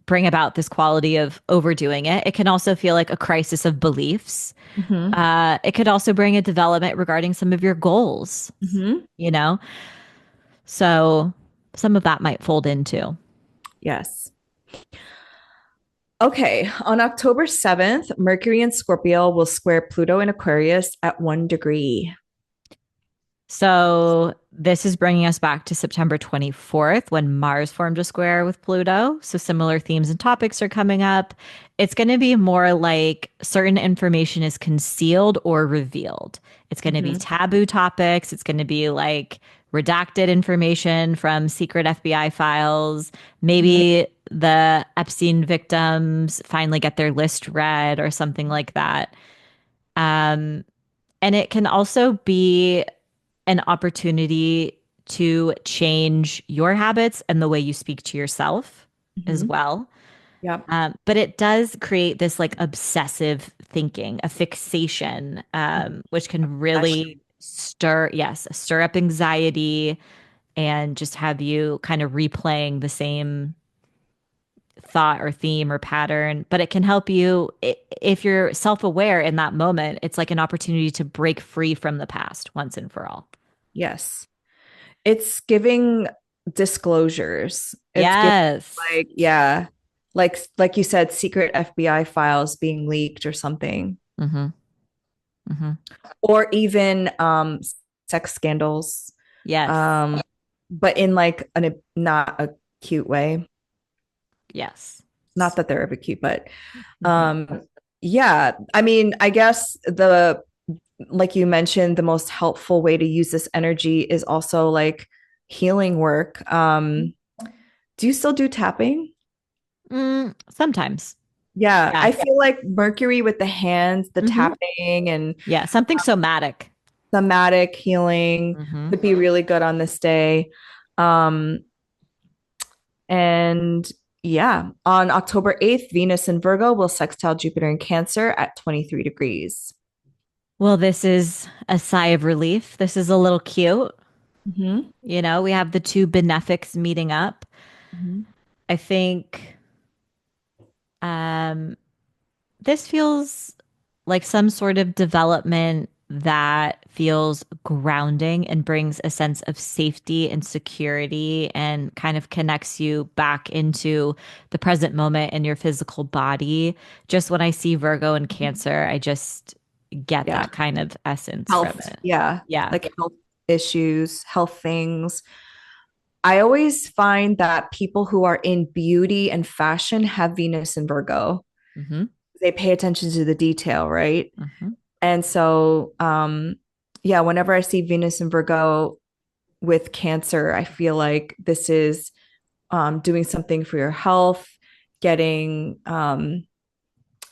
S1: bring about this quality of overdoing it. It can also feel like a crisis of beliefs.
S2: Mm-hmm.
S1: It could also bring a development regarding some of your goals,
S2: Mm-hmm.
S1: you know? So some of that might fold into.
S2: Yes. Okay, on October 7th, Mercury in Scorpio will square Pluto in Aquarius at 1 degree.
S1: So this is bringing us back to September 24th when Mars formed a square with Pluto. So similar themes and topics are coming up. It's going to be more like certain information is concealed or revealed. It's going to be
S2: Mm-hmm.
S1: taboo topics. It's going to be like redacted information from secret FBI files.
S2: Mm-hmm.
S1: Maybe the Epstein victims finally get their list read or something like that. Um, and it can also be an opportunity to change your habits and the way you speak to yourself as
S2: Mm-hmm.
S1: well.
S2: Yep.
S1: But it does create this like obsessive thinking, a fixation, which can
S2: Especially.
S1: really stir up anxiety and just have you kind of replaying the same thought or theme or pattern. But it can help you if you're self aware in that moment. It's like an opportunity to break free from the past once and for all.
S2: Yes. It's giving disclosures. It's giving
S1: Yes.
S2: like, yeah, like you said, secret FBI files being leaked or something.
S1: Hmm. Hmm.
S2: Or even sex scandals.
S1: Yes.
S2: Um, but in like not a cute way.
S1: Yes.
S2: Not that they're ever cute, but
S1: Hmm.
S2: um yeah, I mean, I guess the like you mentioned, the most helpful way to use this energy is also like healing work. Do you still do tapping?
S1: Sometimes.
S2: Yeah,
S1: Yeah.
S2: I feel like Mercury with the hands, the
S1: Hmm.
S2: tapping and
S1: Yeah. Something somatic.
S2: somatic healing
S1: Hmm.
S2: would be really good on this day. Um, and yeah, on October 8th, Venus in Virgo will sextile Jupiter in Cancer at 23 degrees.
S1: Well, this is a sigh of relief. This is a little cute.
S2: Mm-hmm.
S1: We have the two benefics meeting up.
S2: Mm-hmm.
S1: I think um, this feels like some sort of development that feels grounding and brings a sense of safety and security and kind of connects you back into the present moment in your physical body. Just when I see Virgo and Cancer, I just get
S2: Yeah.
S1: that kind of essence from
S2: Health.
S1: it.
S2: Yeah.
S1: Yeah.
S2: Like health issues, health things. I always find that people who are in beauty and fashion have Venus and Virgo.
S1: Hmm.
S2: They pay attention to the detail, right?
S1: Hmm.
S2: And so, yeah, whenever I see Venus and Virgo with Cancer, I feel like this is doing something for your health, getting, I'm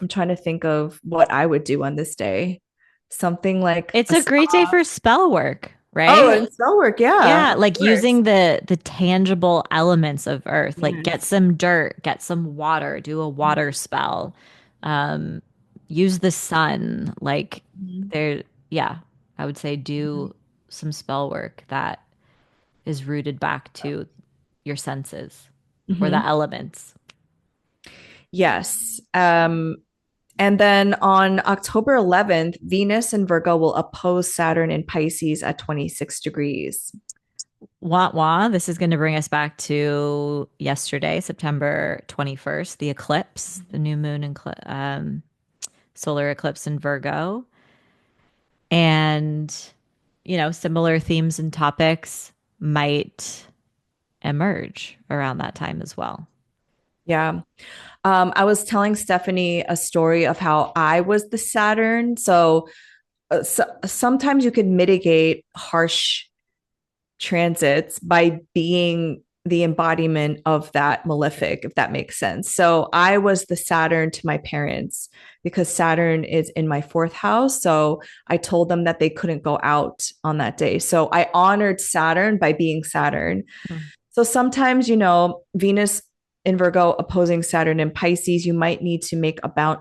S2: trying to think of what I would do on this day. Something like
S1: It's
S2: a
S1: a
S2: spa.
S1: great day for spell work,
S2: Oh,
S1: right?
S2: and spell work. Yeah,
S1: Yeah,
S2: of
S1: like
S2: course.
S1: using the tangible elements of earth, like get
S2: Yes.
S1: some dirt, get some water, do a water spell. Um, use the sun, like
S2: Mhm.
S1: there, yeah, I would say
S2: Mhm.
S1: do some spell work that is rooted back to your senses or the
S2: Mhm.
S1: elements.
S2: Yes. And then on October 11th, Venus and Virgo will oppose Saturn in Pisces at 26 degrees.
S1: Wah wah. This is going to bring us back to yesterday, September 21st, the eclipse, the new moon and solar eclipse in Virgo. And, similar themes and topics might emerge around that time as well.
S2: Yeah. I was telling Stephanie a story of how I was the Saturn. So sometimes you can mitigate harsh transits by being the embodiment of that malefic, if that makes sense. So I was the Saturn to my parents because Saturn is in my fourth house. So I told them that they couldn't go out on that day. So I honored Saturn by being Saturn.
S1: Mm.
S2: So sometimes, Venus in Virgo opposing Saturn in Pisces, you might need to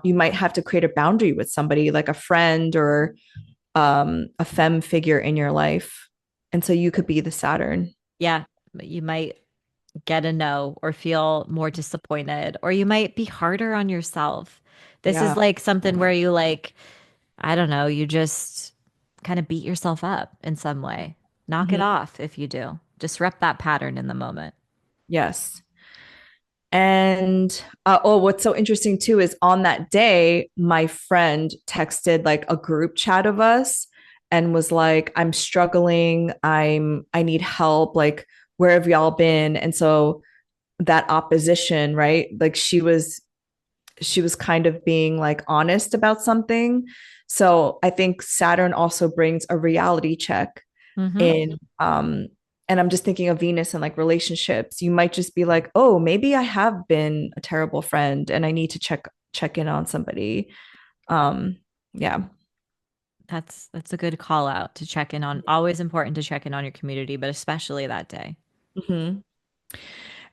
S2: you might have to create a boundary with somebody like a friend or a femme figure in your life. And so you could be the Saturn.
S1: Yeah, you might get a no or feel more disappointed, or you might be harder on yourself. This is
S2: Yeah.
S1: like something where you like, I don't know, you just kind of beat yourself up in some way. Knock it
S2: Mhm.
S1: off if you do. Disrupt that pattern in the moment.
S2: Yes. And oh, what's so interesting too is on that day, my friend texted like a group chat of us and was like, I'm struggling. I need help. Like, where have y'all been? And so that opposition, right? Like she was kind of being like honest about something. So I think Saturn also brings a reality check
S1: Hmm.
S2: in and I'm just thinking of Venus and like relationships. You might just be like, "Oh, maybe I have been a terrible friend and I need to check in on somebody." Yeah.
S1: That's a good call out to check in on. Always important to check in on your community, but especially that day.
S2: Mhm.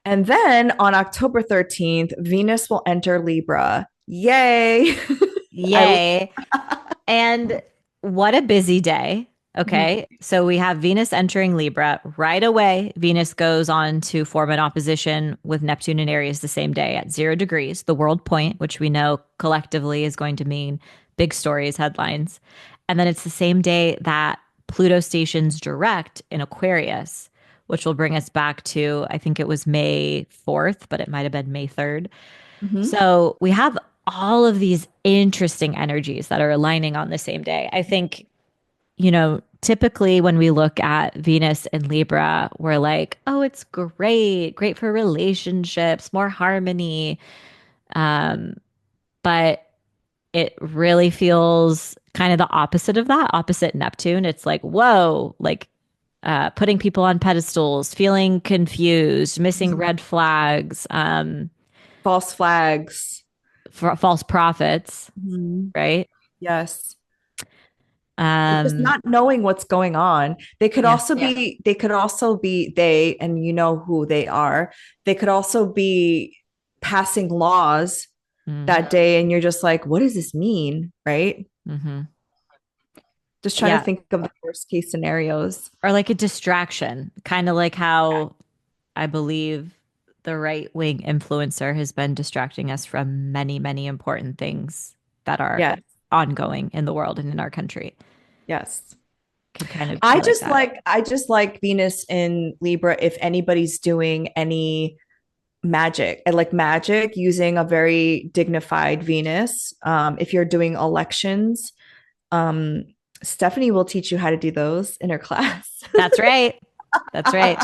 S2: And then on October 13th, Venus will enter Libra. Yay. I
S1: Yay. And what a busy day.
S2: Mhm.
S1: Okay. So we have Venus entering Libra right away. Venus goes on to form an opposition with Neptune and Aries the same day at 0 degrees, the world point, which we know collectively is going to mean big stories, headlines. And then it's the same day that Pluto stations direct in Aquarius, which will bring us back to, I think it was May 4th, but it might have been May 3rd.
S2: Mhm.
S1: So we have all of these interesting energies that are aligning on the same day. I think, typically when we look at Venus and Libra, we're like, oh, it's great, great for relationships, more harmony. Um, but it really feels kind of the opposite of that, opposite Neptune. It's like, whoa, like putting people on pedestals, feeling confused, missing
S2: Mhm.
S1: red flags,
S2: False flags.
S1: false prophets,
S2: Mhm.
S1: right?
S2: Yes. Just
S1: Um,
S2: not knowing what's going on. They could
S1: yeah.
S2: also be, they could also be they, and you know who they are. They could also be passing laws
S1: Mm,
S2: that day, and you're just like, what does this mean? Right?
S1: hmm.
S2: Just trying to
S1: Yeah.
S2: think of the worst case scenarios.
S1: Or like a distraction, kind of like how I believe the right wing influencer has been distracting us from many, many important things that are
S2: Yes.
S1: ongoing in the world and in our country.
S2: Yes.
S1: Could kind of highlight that.
S2: I just like Venus in Libra if anybody's doing any magic. I like magic using a very dignified Venus. If you're doing elections, um, Stephanie will teach you how to do those in her class.
S1: That's right. That's right.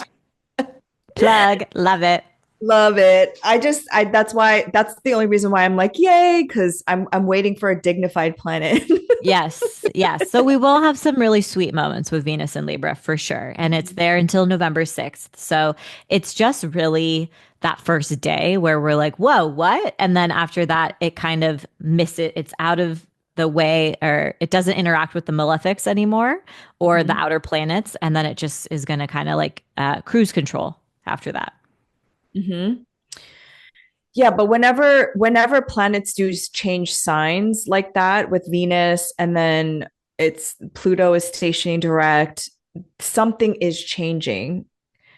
S1: Plug. Love it.
S2: Love it. That's the only reason why I'm like, yay, because I'm waiting for a dignified planet.
S1: Yes, yes. So we will have some really sweet moments with Venus and Libra for sure. And it's there until November 6th. So it's just really that first day where we're like, whoa, what? And then after that, it kind of it's out of the way, or it doesn't interact with the malefics anymore or the
S2: Mhm.
S1: outer planets. And then it just is going to kind of like cruise control after that.
S2: Mhm. Yeah, but whenever planets do change signs like that with Venus and then it's Pluto is stationing direct, something is changing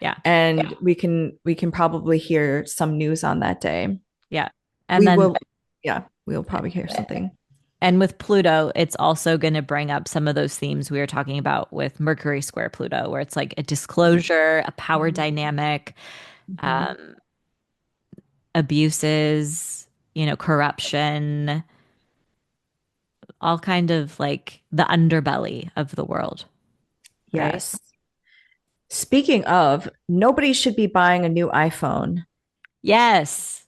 S1: Yeah.
S2: and we can probably hear some news on that day.
S1: Yeah. And
S2: We
S1: then
S2: will yeah, we'll probably hear something.
S1: And with Pluto, it's also going to bring up some of those themes we were talking about with Mercury square Pluto, where it's like a disclosure, a power
S2: Mhm.
S1: dynamic,
S2: Mhm.
S1: um, abuses, corruption, all kind of like the underbelly of the world, right?
S2: Yes. Speaking of, nobody should be buying a new iPhone.
S1: Yes,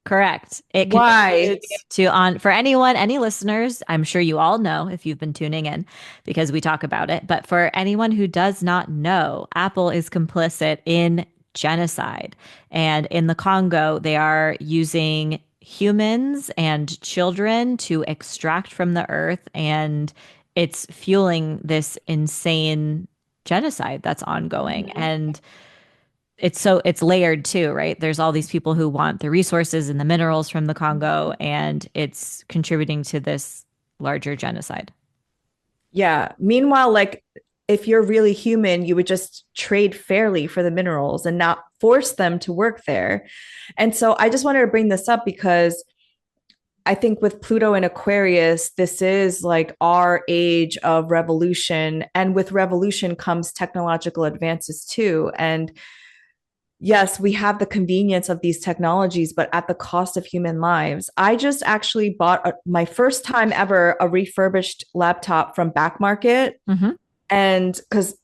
S1: correct. It
S2: Why?
S1: contributes to on for anyone, any listeners, I'm sure you all know if you've been tuning in because we talk about it. But for anyone who does not know, Apple is complicit in genocide. And in the Congo, they are using humans and children to extract from the earth, and it's fueling this insane genocide that's ongoing.
S2: Mhm.
S1: And it's layered too, right? There's all these people who want the resources and the minerals from the Congo, and it's contributing to this larger genocide.
S2: Yeah. Meanwhile, like if you're really human, you would just trade fairly for the minerals and not force them to work there. And so I just wanted to bring this up because I think with Pluto and Aquarius, this is like our age of revolution. And with revolution comes technological advances too. And yes, we have the convenience of these technologies, but at the cost of human lives. I just actually bought my first time ever a refurbished laptop from Back Market.
S1: Hmm.
S2: And because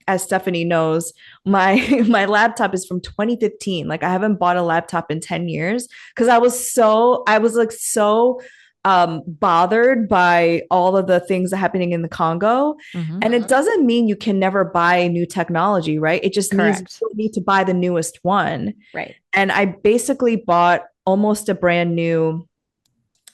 S2: as Stephanie knows, my my laptop is from 2015. Like I haven't bought a laptop in 10 years because I was like so bothered by all of the things that are happening in the Congo.
S1: Hmm.
S2: And it doesn't mean you can never buy new technology, right? It just means you
S1: Correct.
S2: don't need to buy the newest one.
S1: Right.
S2: And I basically bought almost a brand new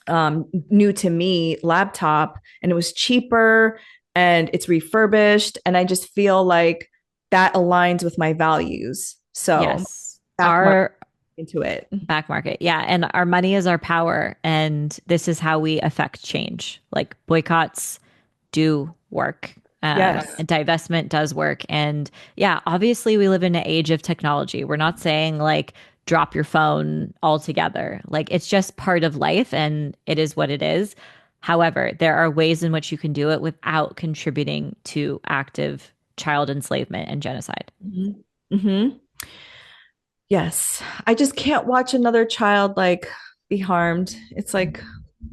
S2: to me laptop and it was cheaper and it's refurbished and I just feel like that aligns with my values, so
S1: Yes.
S2: back market
S1: Our
S2: into it.
S1: back market. Yeah. And our money is our power. And this is how we affect change. Like boycotts do work.
S2: Yes.
S1: And divestment does work. And yeah, obviously, we live in an age of technology. We're not saying like drop your phone altogether. Like it's just part of life and it is what it is. However, there are ways in which you can do it without contributing to active child enslavement and genocide.
S2: Mm-hmm. Mm-hmm. Yes, I just can't watch another child like be harmed. It's like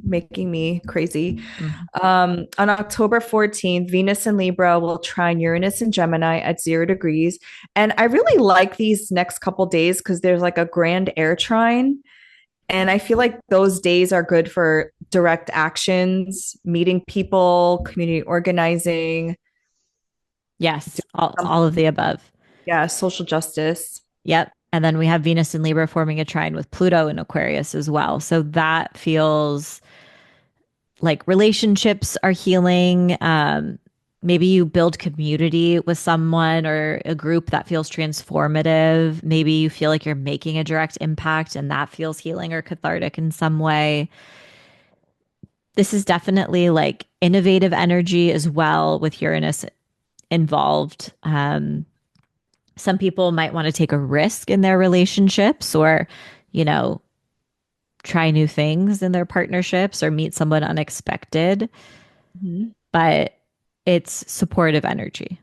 S2: making me crazy.
S1: Mhm.
S2: On October 14th, Venus and Libra will trine Uranus and Gemini at 0 degrees. And I really like these next couple days because there's like a grand air trine. And I feel like those days are good for direct actions, meeting people, community organizing,
S1: Yes,
S2: some,
S1: all of the above.
S2: yeah, social justice.
S1: Yep. And then we have Venus and Libra forming a trine with Pluto in Aquarius as well. So that feels like relationships are healing. Maybe you build community with someone or a group that feels transformative. Maybe you feel like you're making a direct impact and that feels healing or cathartic in some way. This is definitely like innovative energy as well with Uranus involved. Some people might want to take a risk in their relationships or, you know, try new things in their partnerships or meet someone unexpected,
S2: Mhm.
S1: but it's supportive energy.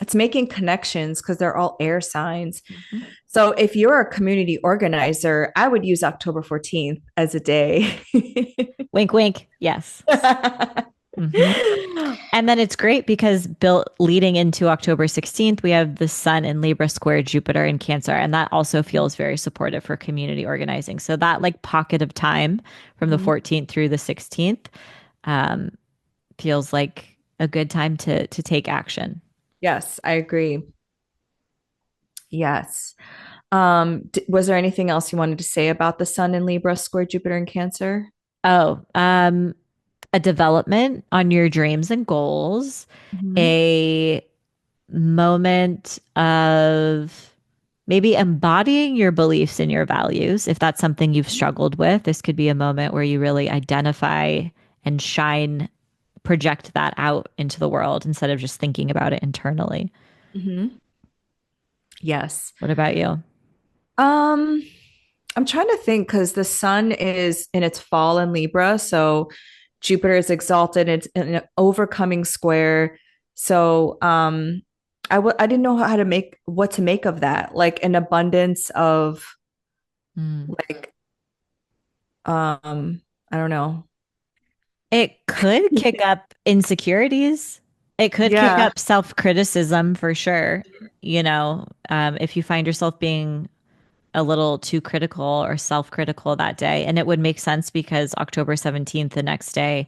S2: It's making connections because they're all air signs.
S1: Mhm.
S2: So if you're a community organizer, I would use October 14th as a day.
S1: Wink, wink. Yes. Hmm. And then it's great because built leading into October 16th, we have the Sun in Libra square Jupiter in Cancer. And that also feels very supportive for community organizing. So that like pocket of time from the
S2: Mhm.
S1: 14th through the 16th um, feels like a good time to take action.
S2: Yes, I agree. Yes. Was there anything else you wanted to say about the Sun in Libra square Jupiter in Cancer?
S1: Oh, a development on your dreams and goals,
S2: Mhm.
S1: a moment of maybe embodying your beliefs and your values. If that's something you've struggled with, this could be a moment where you really identify and shine, project that out into the world instead of just thinking about it internally.
S2: Mhm. Yes.
S1: What about you?
S2: Um, I'm trying to think because the sun is in its fall in Libra, so Jupiter is exalted. It's in an overcoming square. So, I didn't know how to make what to make of that. Like an abundance of
S1: Mm.
S2: like, I don't know.
S1: It could kick up insecurities. It could kick
S2: Yeah.
S1: up self-criticism for sure. If you find yourself being a little too critical or self-critical that day. And it would make sense because October 17th, the next day,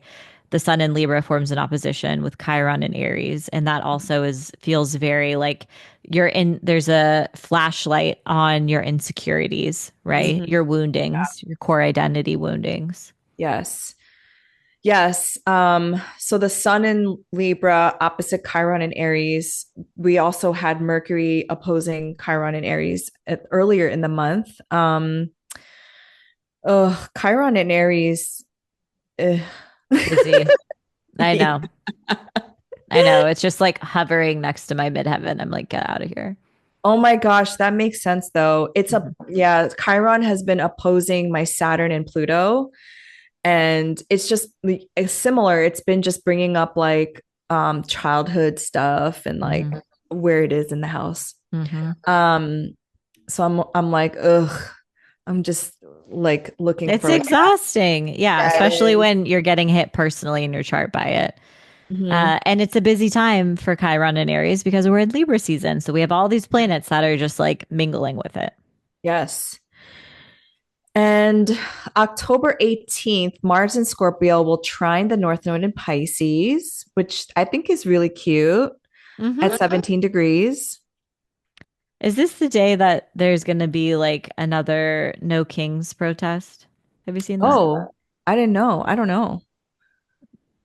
S1: the sun in Libra forms an opposition with Chiron in Aries. And that also is feels very like there's a flashlight on your insecurities, right?
S2: Mhm.
S1: Your woundings, your core identity woundings.
S2: Yes. Yes. So the sun in Libra opposite Chiron in Aries. We also had Mercury opposing Chiron in Aries earlier in the month. Chiron in Aries. eh.
S1: Busy. I know. I know. It's just like hovering next to my midheaven. I'm like, get out of here.
S2: Oh my gosh, that makes sense though.
S1: Mhm.
S2: Yeah, Chiron has been opposing my Saturn and Pluto, and it's similar. It's been just bringing up like childhood stuff and like
S1: Mhm.
S2: where it is in the house.
S1: Mhm.
S2: Um, so I'm like, ugh, I'm just like looking
S1: It's
S2: for like,
S1: exhausting. Yeah,
S2: yeah, it
S1: especially
S2: is.
S1: when you're getting hit personally in your chart by it.
S2: Mhm.
S1: And it's a busy time for Chiron and Aries because we're in Libra season. So we have all these planets that are just like mingling with it.
S2: Yes. And October 18th, Mars in Scorpio will trine the North Node in Pisces, which I think is really cute
S1: Hmm.
S2: at 17 degrees.
S1: Is this the day that there's going to be like another No Kings protest? Have you seen that?
S2: Oh, I didn't know. I don't know.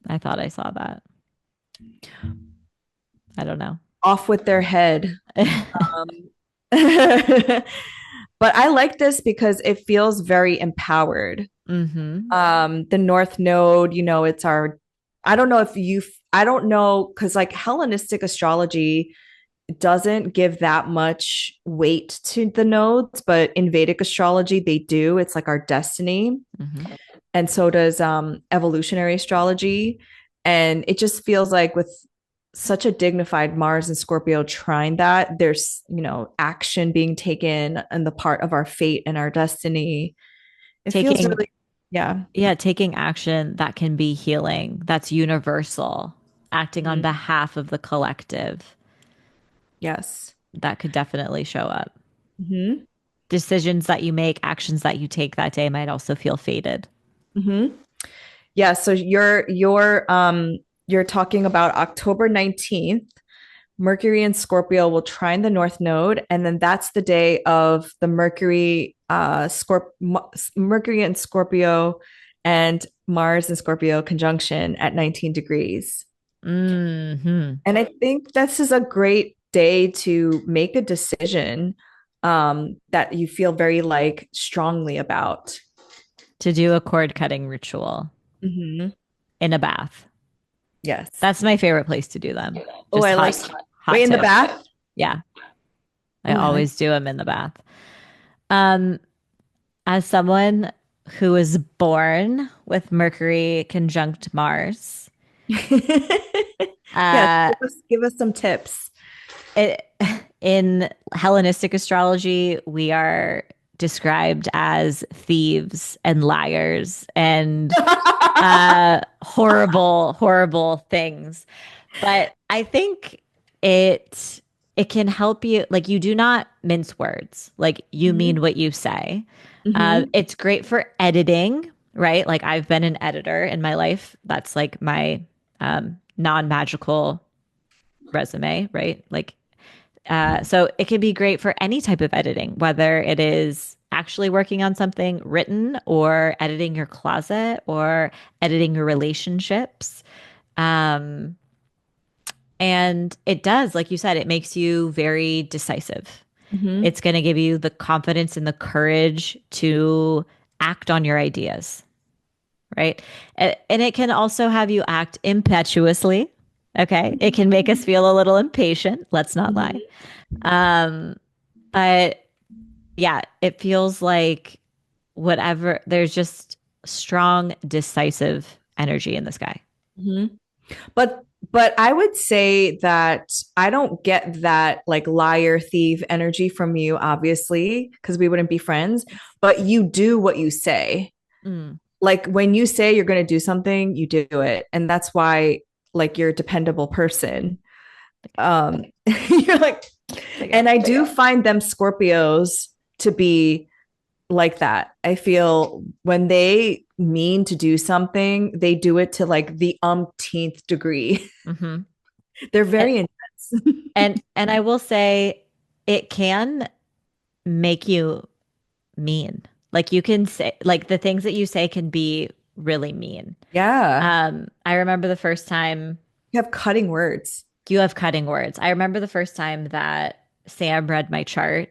S1: I thought I saw that. I don't know.
S2: Off with their head. Um, but I like this because it feels very empowered.
S1: Hmm.
S2: The North Node, it's I don't know I don't know, because like Hellenistic astrology doesn't give that much weight to the nodes, but in Vedic astrology, they do. It's like our destiny.
S1: Hmm.
S2: And so does evolutionary astrology. And it just feels like with such a dignified Mars and Scorpio trine that there's, action being taken on the part of our fate and our destiny. It feels
S1: Taking,
S2: really, yeah.
S1: yeah, taking action that can be healing, that's universal, acting on
S2: Mhm.
S1: behalf of the collective.
S2: Yes.
S1: That could definitely show up.
S2: Hmm.
S1: Decisions that you make, actions that you take that day might also feel fated.
S2: Hmm. Yeah, so you're talking about October 19th. Mercury and Scorpio will trine the North Node, and then that's the day of the Mercury and Scorpio and Mars and Scorpio conjunction at 19 degrees.
S1: Hmm.
S2: And I think this is a great day to make a decision that you feel very like strongly about.
S1: To do a cord cutting ritual
S2: Hmm.
S1: in a bath.
S2: Yes.
S1: That's my favorite place to do them.
S2: Oh,
S1: Just
S2: I like
S1: hot,
S2: wait
S1: hot
S2: in the
S1: tip.
S2: bath.
S1: Yeah, I
S2: Oh, I like
S1: always do them in the bath. Um, as someone who was born with Mercury conjunct Mars.
S2: Yes,
S1: Uh,
S2: give us some tips.
S1: it, in Hellenistic astrology, we are described as thieves and liars and horrible, horrible things. But I think it it can help you. Like you do not mince words. Like you mean
S2: Hmm.
S1: what you say.
S2: Hmm.
S1: It's great for editing, right? Like I've been an editor in my life. That's like my non-magical resume, right? Like so it can be great for any type of editing, whether it is actually working on something written or editing your closet or editing your relationships. Um, and it does, like you said, it makes you very decisive.
S2: Hmm.
S1: It's going to give you the confidence and the courage to act on your ideas, right? And it can also have you act impetuously. Okay. It can make us feel a little impatient. Let's not lie.
S2: Hmm.
S1: Um, but yeah, it feels like whatever, there's just strong, decisive energy in the sky.
S2: Hmm. But I would say that I don't get that like liar thief energy from you, obviously, because we wouldn't be friends. But you do what you say.
S1: Mm.
S2: Like when you say you're going to do something, you do it, and that's why like you're a dependable person. You're like,
S1: Like,
S2: and I do find them Scorpios to be like that. I feel when they mean to do something, they do it to like the umpteenth degree.
S1: mm-hmm.
S2: They're
S1: And,
S2: very intense.
S1: and I will say it can make you mean. Like you can say, like the things that you say can be really mean.
S2: Yeah.
S1: I remember the first time
S2: You have cutting words.
S1: you have cutting words. I remember the first time that Sam read my chart.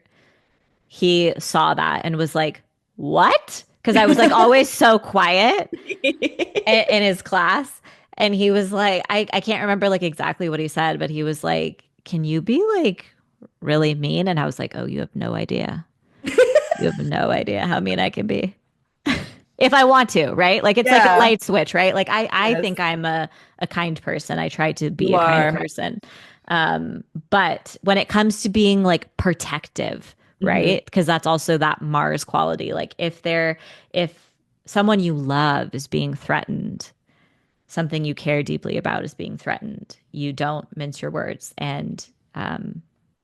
S1: He saw that and was like, "What?" Because I was like always so quiet in his class. And he was like, I can't remember like exactly what he said, but he was like, "Can you be like really mean?" And I was like, "Oh, you have no idea. You have no idea how mean I can be." If I want to, right? Like it's like a
S2: Yeah.
S1: light switch, right? Like I
S2: Yes.
S1: think I'm a kind person. I try to be
S2: You
S1: a kind
S2: are.
S1: person. But when it comes to being like protective,
S2: Hmm.
S1: right? Because that's also that Mars quality. Like if someone you love is being threatened, something you care deeply about is being threatened, you don't mince your words. And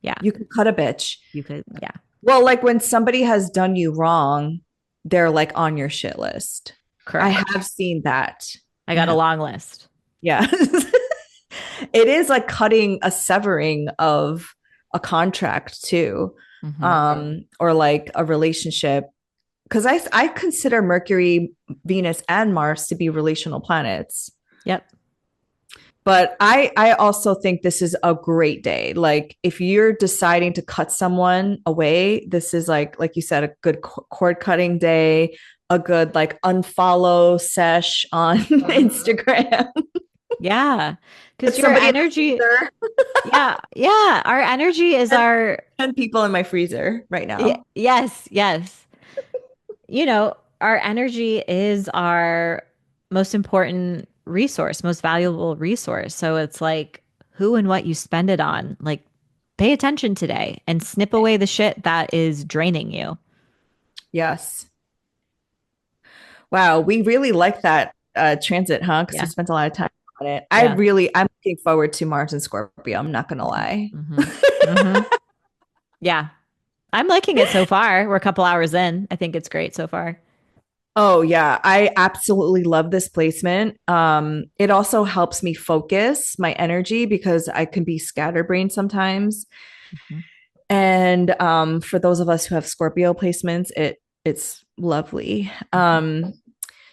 S1: yeah,
S2: You can cut a bitch.
S1: you could, yeah,
S2: Well, like when somebody has done you wrong, they're like on your shit list. I
S1: correct.
S2: have seen that.
S1: I
S2: I
S1: got a
S2: have.
S1: long list.
S2: Yeah. It is like cutting a severing of a contract too.
S1: Hmm.
S2: Or like a relationship. Because I consider Mercury, Venus, and Mars to be relational planets.
S1: Yep.
S2: But I also think this is a great day. Like if you're deciding to cut someone away, this is like you said, a good cord cutting day, a good like unfollow sesh on Instagram.
S1: Yeah.
S2: Put
S1: Because your
S2: somebody in
S1: energy,
S2: the freezer.
S1: yeah, yeah. Our energy is
S2: And
S1: our,
S2: 10 people in my freezer right now.
S1: yes, yes. Our energy is our most important resource, most valuable resource. So it's like who and what you spend it on. Like pay attention today and snip away the shit that is draining you.
S2: Yes. Wow, we really like that transit, huh? Because we
S1: Yeah.
S2: spent a lot of time on it.
S1: Yeah.
S2: I'm looking forward to Mars and Scorpio. I'm not gonna lie.
S1: Hmm. Hmm. Yeah. I'm liking it so far. We're a couple hours in. I think it's great so far.
S2: Oh yeah, I absolutely love this placement. It also helps me focus my energy because I can be scatterbrained sometimes.
S1: Mhm.
S2: And for those of us who have Scorpio placements, it's lovely.
S1: Mhm.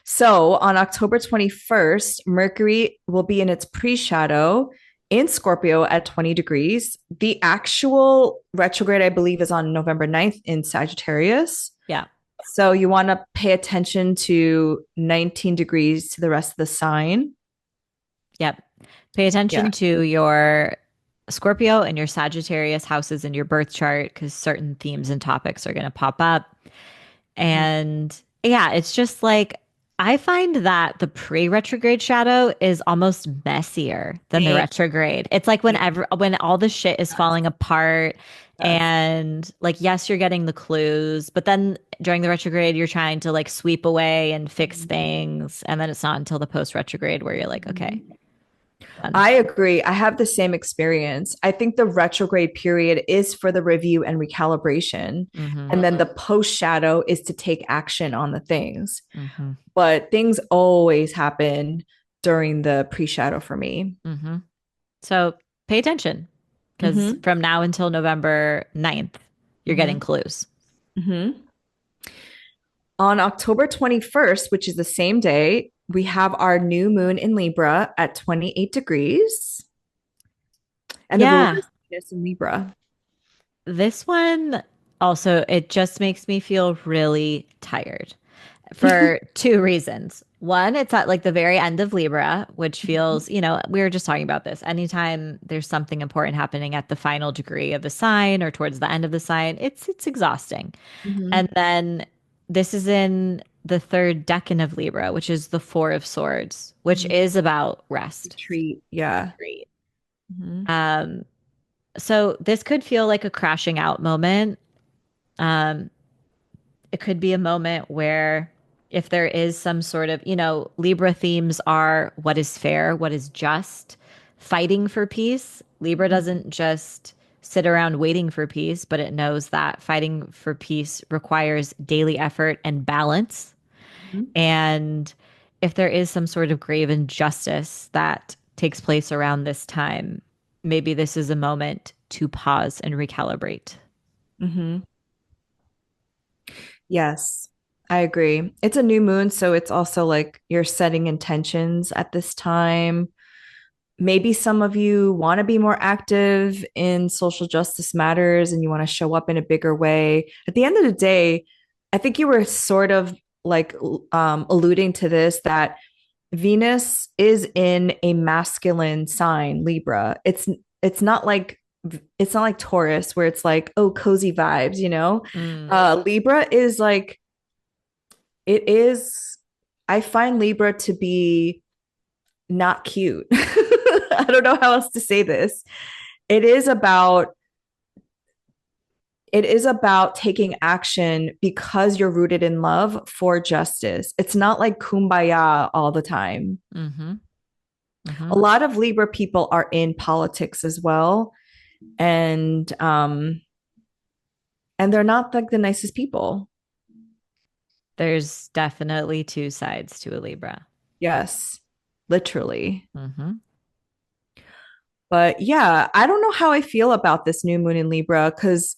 S2: So on October 21st, Mercury will be in its pre-shadow in Scorpio at 20 degrees. The actual retrograde, I believe, is on November 9th in Sagittarius.
S1: Yeah.
S2: So you want to pay attention to 19 degrees to the rest of the sign.
S1: Yep. Pay
S2: Yeah.
S1: attention to your Scorpio and your Sagittarius houses in your birth chart because certain themes and topics are going to pop up.
S2: Mhm.
S1: And Yeah, it's just like I find that the pre-retrograde shadow is almost messier than the
S2: Same.
S1: retrograde. It's like when all the shit is
S2: Yes.
S1: falling apart
S2: Yes.
S1: and like yes, you're getting the clues, but then during the retrograde you're trying to like sweep away and fix things, and then it's not until the post-retrograde where you're like, okay,
S2: Mhm.
S1: done.
S2: I agree. I have the same experience. I think the retrograde period is for the review and recalibration.
S1: Mm-hmm.
S2: And then the post shadow is to take action on the things.
S1: Mm-hmm.
S2: But things always happen during the pre shadow for me.
S1: Mm-hmm. So pay attention because
S2: Hmm.
S1: from now until November 9th, you're getting
S2: Hmm.
S1: clues.
S2: Hmm. On October 21st, which is the same day, we have our new moon in Libra at 28 degrees. And the ruler
S1: Yeah.
S2: is Venus in Libra.
S1: This one also, it just makes me feel really tired for two reasons. One, it's at like the very end of Libra, which feels, we were just talking about this. Anytime there's something important happening at the final degree of the sign or towards the end of the sign, it's exhausting. And
S2: Hmm.
S1: then this is in the third decan of Libra, which is the Four of Swords, which
S2: Hmm.
S1: is about rest,
S2: Retreat. Yeah.
S1: retreat.
S2: Hmm.
S1: Um, so this could feel like a crashing out moment. Um, it could be a moment where if there is some sort of, Libra themes are what is fair, what is just, fighting for peace. Libra doesn't just sit around waiting for peace, but it knows that fighting for peace requires daily effort and balance.
S2: Hmm.
S1: And if there is some sort of grave injustice that takes place around this time, maybe this is a moment to pause and recalibrate.
S2: Hmm. Yes, I agree. It's a new moon, so it's also like you're setting intentions at this time. Maybe some of you want to be more active in social justice matters and you want to show up in a bigger way. At the end of the day, I think you were sort of like alluding to this that Venus is in a masculine sign, Libra. It's not like Taurus where it's like, oh, cozy vibes, you know?
S1: Mm.
S2: Libra is like it is I find Libra to be not cute. I don't know how else to say this. It is about it is about taking action because you're rooted in love for justice. It's not like kumbaya all the time.
S1: Mm-hmm. Mm-hmm.
S2: A lot of Libra people are in politics as well, and they're not like the nicest people.
S1: There's definitely two sides to a Libra.
S2: Yes, literally.
S1: Mm-hmm.
S2: But yeah, I don't know how I feel about this new moon in Libra because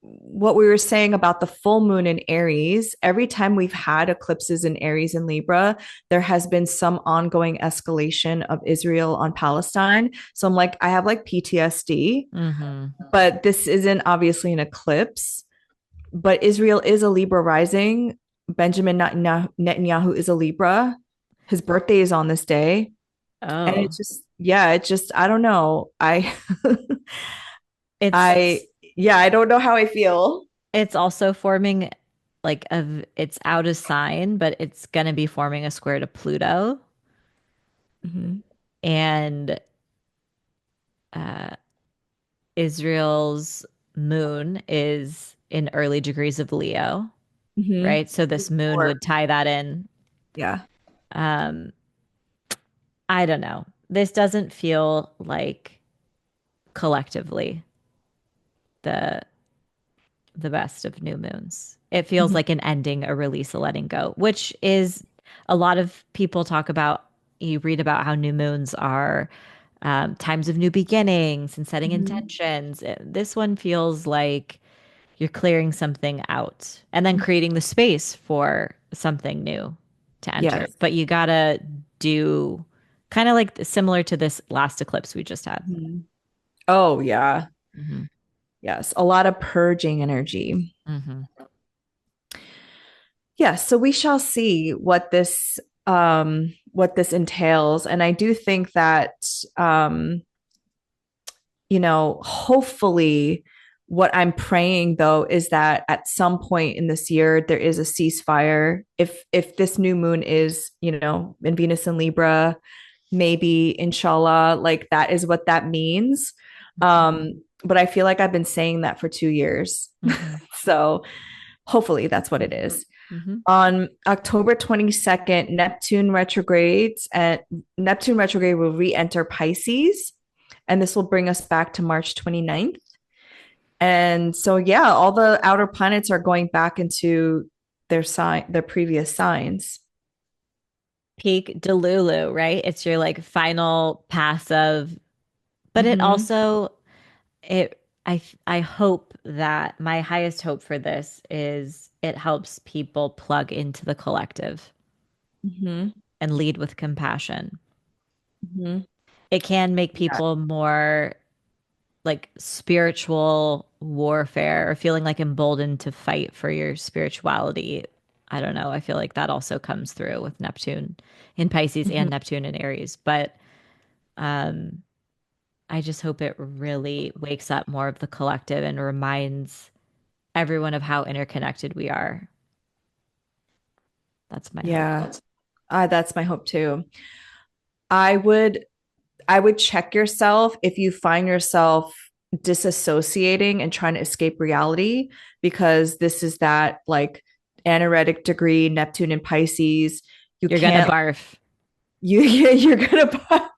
S2: what we were saying about the full moon in Aries, every time we've had eclipses in Aries and Libra, there has been some ongoing escalation of Israel on Palestine. So I'm like, I have like PTSD,
S1: Mm-hmm.
S2: but this isn't obviously an eclipse. But Israel is a Libra rising. Benjamin Netanyahu is a Libra. His birthday is on this day. And
S1: Oh,
S2: it's just, yeah, it just, I don't know.
S1: it's
S2: I, yeah, I don't know how I feel.
S1: it's also forming like it's out of sign, but it's gonna be forming a square to Pluto,
S2: Mhm.
S1: and uh, Israel's moon is in early degrees of Leo,
S2: Mhm.
S1: right? So this moon
S2: Or
S1: would tie that in.
S2: yeah.
S1: Um, I don't know. This doesn't feel like collectively the the best of new moons. It feels
S2: Mhm.
S1: like an ending, a release, a letting go, which is a lot of people talk about. You read about how new moons are times of new beginnings and setting
S2: Mhm.
S1: intentions. This one feels like you're clearing something out and then creating the space for something new to enter.
S2: Yes.
S1: But you gotta do kind of like similar to this last eclipse we just had.
S2: Mhm. Oh, yeah.
S1: Hmm.
S2: Yes. A lot of purging energy.
S1: Hmm.
S2: Yes. So we shall see what this entails. And I do think that hopefully What I'm praying though is that at some point in this year there is a ceasefire. If this new moon is, in Venus and Libra, maybe inshallah, like that is what that means. But I feel like I've been saying that for 2 years.
S1: Mm-hmm.
S2: So hopefully that's what it is.
S1: Mm-hmm.
S2: On October 22nd, Neptune retrograde will re-enter Pisces, and this will bring us back to March 29th. And so yeah, all the outer planets are going back into their previous signs.
S1: Peak Delulu, right? It's your like final pass of, but it
S2: Mm-hmm.
S1: also it I hope that my highest hope for this is it helps people plug into the collective
S2: Mm-hmm.
S1: and lead with compassion.
S2: Mm-hmm.
S1: It can make
S2: Yeah.
S1: people more like spiritual warfare or feeling like emboldened to fight for your spirituality. I don't know. I feel like that also comes through with Neptune in Pisces and
S2: Mm-hmm.
S1: Neptune in Aries. But um, I just hope it really wakes up more of the collective and reminds everyone of how interconnected we are. That's my hope.
S2: Yeah. That's my hope too. I would I would check yourself if you find yourself disassociating and trying to escape reality, because this is that like anaretic degree, Neptune and Pisces. You
S1: You're gonna
S2: can't
S1: barf.
S2: you're gonna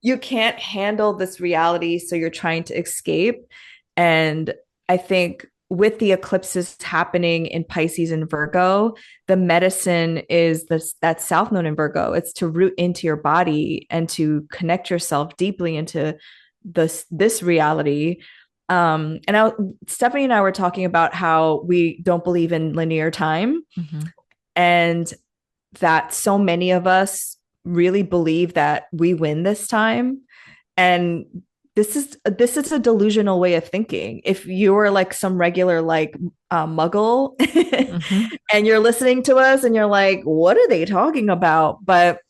S2: you can't handle this reality, so you're trying to escape. And I think with the eclipses happening in Pisces and Virgo, the medicine is this that South Node in Virgo. It's to root into your body and to connect yourself deeply into this reality. Stephanie and I were talking about how we don't believe in linear time,
S1: Mm-hmm.
S2: and that so many of us really believe that we win this time. And this is a delusional way of thinking. If you were like some regular like muggle
S1: Mm-hmm.
S2: and you're listening to us and you're like, what are they talking about? But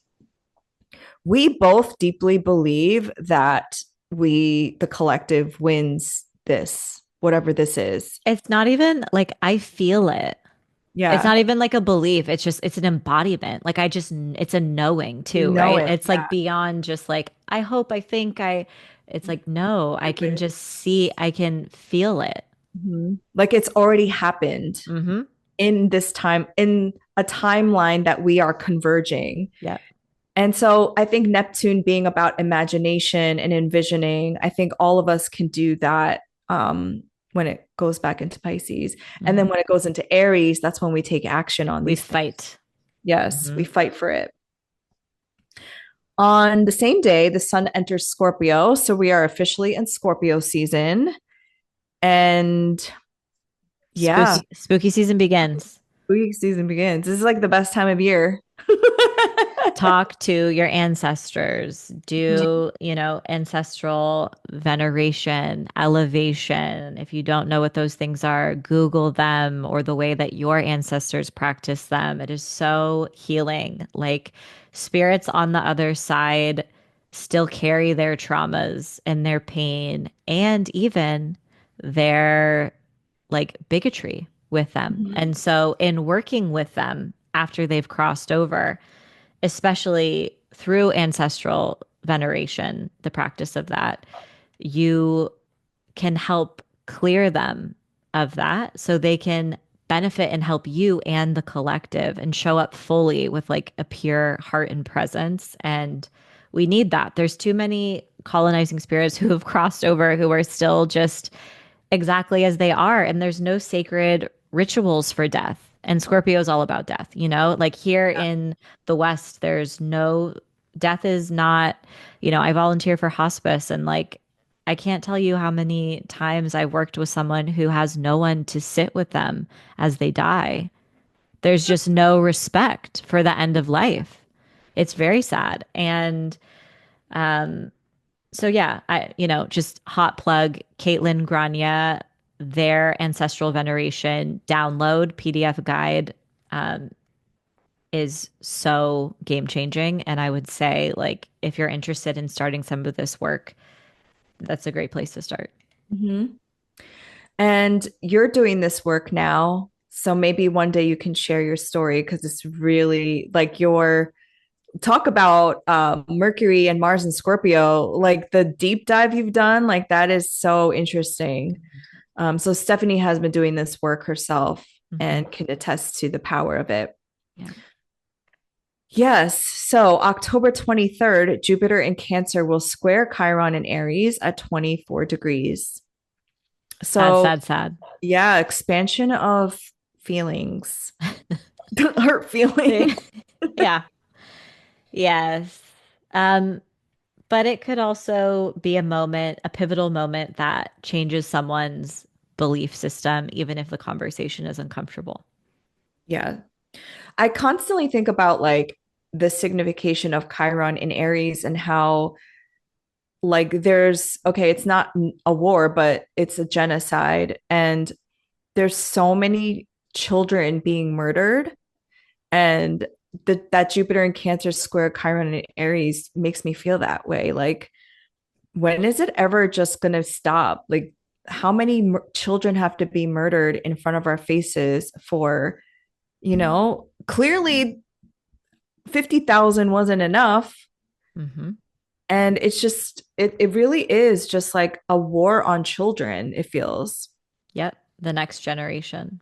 S2: we both deeply believe that the collective wins this, whatever this is.
S1: It's not even like I feel it. It's
S2: Yeah.
S1: not even like a belief. It's just, it's an embodiment. Like it's a knowing
S2: You
S1: too,
S2: know
S1: right?
S2: it.
S1: It's like beyond just like, I hope, I think it's like, no, I can
S2: Yeah.
S1: just see, I can feel it.
S2: Mhm. Like it's already happened
S1: Mm-hmm.
S2: in this time, in a timeline that we are converging.
S1: Yeah.
S2: And so I think Neptune being about imagination and envisioning, I think all of us can do that when it goes back into Pisces. And
S1: Mm-hmm.
S2: then when it goes into Aries, that's when we take action on
S1: We
S2: these things.
S1: fight.
S2: Yes,
S1: Mm-hmm.
S2: we fight for it. On the same day, the sun enters Scorpio. So we are officially in Scorpio season. And yeah,
S1: Spooky season begins.
S2: spooky season begins. This is like the best time of year.
S1: Talk to your ancestors, do, ancestral veneration, elevation. If you don't know what those things are, Google them or the way that your ancestors practice them. It is so healing. Like spirits on the other side still carry their traumas and their pain and even their like bigotry with them.
S2: Mhm.
S1: And so in working with them after they've crossed over, especially through ancestral veneration, the practice of that, you can help clear them of that so they can benefit and help you and the collective and show up fully with like a pure heart and presence. And we need that. There's too many colonizing spirits who have crossed over who are still just exactly as they are. And there's no sacred rituals for death. And Scorpio is all about death, like here in the West, there's no death is not, I volunteer for hospice and like I can't tell you how many times I've worked with someone who has no one to sit with them as they die. There's just no respect for the end of life. It's very sad. And um, so yeah, just hot plug Caitlin Grania, their ancestral veneration download PDF guide um, is so game changing. And I would say, like, if you're interested in starting some of this work, that's a great place to start.
S2: Mhm. And you're doing this work now. So maybe one day you can share your story because it's really like your talk about Mercury and Mars and Scorpio, like the deep dive you've done, like that is so interesting. So Stephanie has been doing this work herself
S1: Hmm.
S2: and can attest to the power of it.
S1: Yeah.
S2: Yes. So October 23rd, Jupiter in Cancer will square Chiron in Aries at 24 degrees.
S1: Sad,
S2: So,
S1: sad, sad.
S2: yeah, expansion of feelings, hurt feelings.
S1: Yeah. Yes. Um, but it could also be a moment, a pivotal moment that changes someone's belief system, even if the conversation is uncomfortable.
S2: Yeah. I constantly think about like the signification of Chiron in Aries and how like there's okay, it's not a war, but it's a genocide and there's so many children being murdered and that Jupiter in Cancer square Chiron in Aries makes me feel that way. Like when is it ever just going to stop? Like how many children have to be murdered in front of our faces for, clearly 50,000 wasn't enough.
S1: Hmm.
S2: And it's just, it really is just like a war on children, it feels.
S1: Yep. The next generation.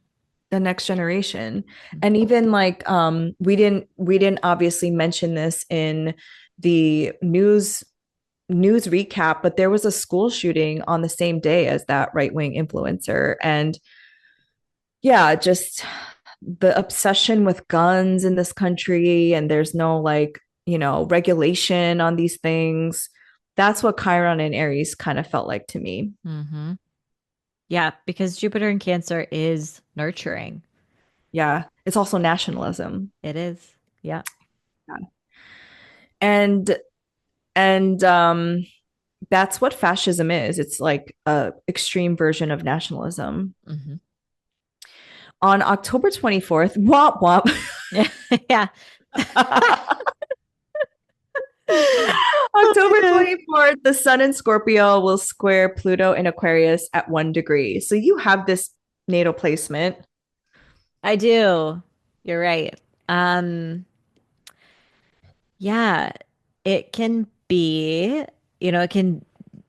S2: The next generation. And even like we didn't obviously mention this in the news recap, but there was a school shooting on the same day as that right-wing influencer. And yeah, just the obsession with guns in this country, and there's no like, regulation on these things. That's what Chiron and Aries kind of felt like to me.
S1: Hmm. Yeah, because Jupiter in Cancer is nurturing.
S2: Yeah. It's also nationalism.
S1: It is. Yeah.
S2: Yeah. And and that's what fascism is. It's like a extreme version of nationalism.
S1: Hmm.
S2: On October 24th, womp womp.
S1: Yeah.
S2: October
S1: Okay.
S2: 24th, the sun in Scorpio will square Pluto in Aquarius at 1 degree. So you have this natal placement.
S1: I do. You're right. Um, yeah, it can be, it can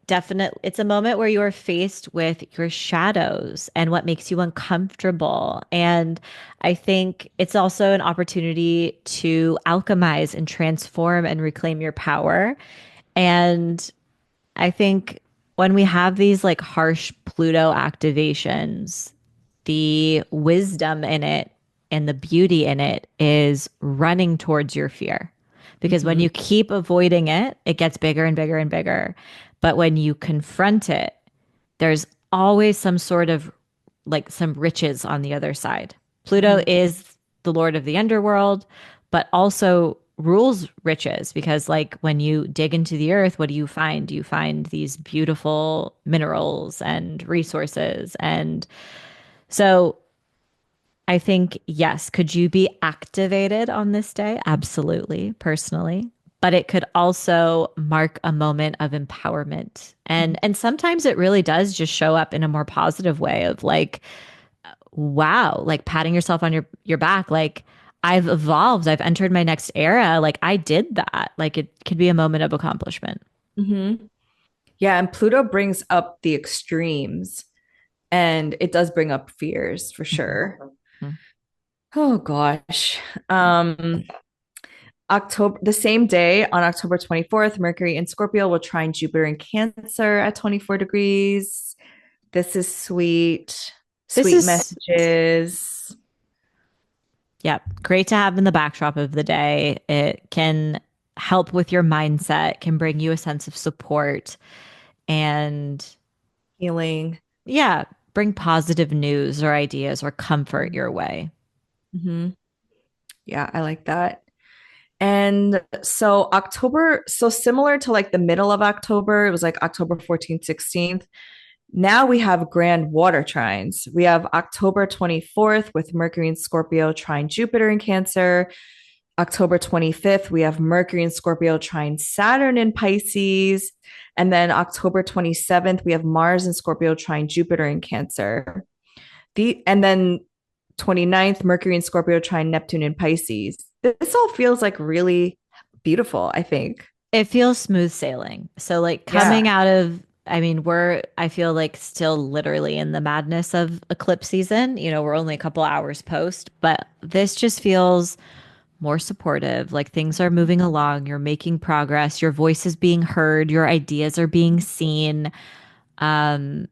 S1: definitely, it's a moment where you're faced with your shadows and what makes you uncomfortable. And I think it's also an opportunity to alchemize and transform and reclaim your power. And I think when we have these like harsh Pluto activations, the wisdom in it and the beauty in it is running towards your fear. Because when
S2: Mhm.
S1: you keep avoiding it, it gets bigger and bigger and bigger. But when you confront it, there's always some sort of like some riches on the other side. Pluto
S2: Mhm.
S1: is the lord of the underworld, but also rules riches because, like, when you dig into the earth, what do you find? You find these beautiful minerals and resources. And so I think, yes, could you be activated on this day? Absolutely, personally. But it could also mark a moment of empowerment. And sometimes it really does just show up in a more positive way of like, wow, like patting yourself on your back, like I've evolved, I've entered my next era, like I did that. Like it could be a moment of accomplishment.
S2: Mhm. Yeah, and Pluto brings up the extremes and it does bring up fears for
S1: Mhm.
S2: sure.
S1: Mhm.
S2: Oh gosh. Um the same day on October 24th, Mercury in Scorpio will trine Jupiter in Cancer at 24 degrees. This is sweet,
S1: This
S2: sweet
S1: is,
S2: messages.
S1: yeah, great to have in the backdrop of the day. It can help with your mindset, can bring you a sense of support, and
S2: Healing.
S1: yeah, bring positive news or ideas or comfort your way.
S2: Mm-hmm. Yeah, I like that. And so October, so similar to like the middle of October, it was like October 14th, 16th. Now we have grand water trines. We have October 24th with Mercury in Scorpio trine Jupiter in Cancer. October 25th, we have Mercury in Scorpio trine Saturn in Pisces. And then October 27th, we have Mars in Scorpio trine Jupiter in Cancer. And then 29th, Mercury in Scorpio trine Neptune in Pisces. This all feels like really beautiful, I think.
S1: It feels smooth sailing. So like coming
S2: Yeah.
S1: out of, I mean, I feel like still literally in the madness of eclipse season. We're only a couple hours post, but this just feels more supportive. Like things are moving along, you're making progress, your voice is being heard, your ideas are being seen. Um,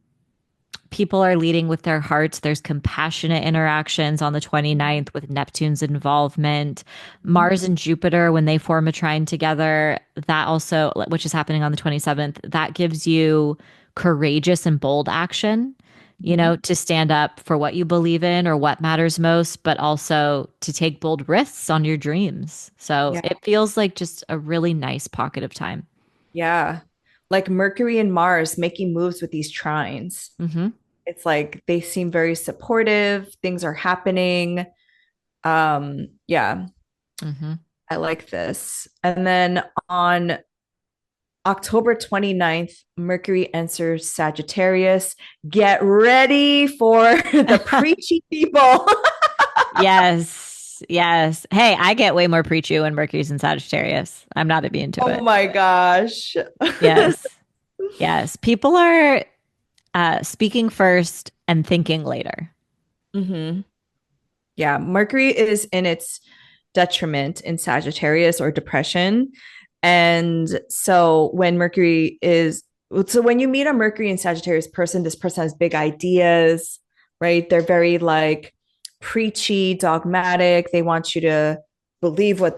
S1: People are leading with their hearts. There's compassionate interactions on the 29th with Neptune's involvement. Mars and Jupiter, when they form a trine together, that also, which is happening on the 27th, that gives you courageous and bold action,
S2: Mhm.
S1: to stand up for what you believe in or what matters most, but also to take bold risks on your dreams. So
S2: Yeah.
S1: it feels like just a really nice pocket of time.
S2: Yeah. Like Mercury and Mars making moves with these trines.
S1: Hmm.
S2: It's like they seem very supportive, things are happening. Yeah,
S1: Hmm.
S2: I like this. And then on October 29th, Mercury enters Sagittarius. Get ready for the preachy people.
S1: Yes. Yes. Hey, I get way more preachy when Mercury's in Sagittarius. I'm not immune to
S2: Oh
S1: it.
S2: my gosh.
S1: Yes. Yes. People are speaking first and thinking later.
S2: hmm Yeah, Mercury is in its detriment in Sagittarius or depression. And so when you meet a Mercury and Sagittarius person, this person has big ideas, right? They're very like preachy, dogmatic. They want you to believe what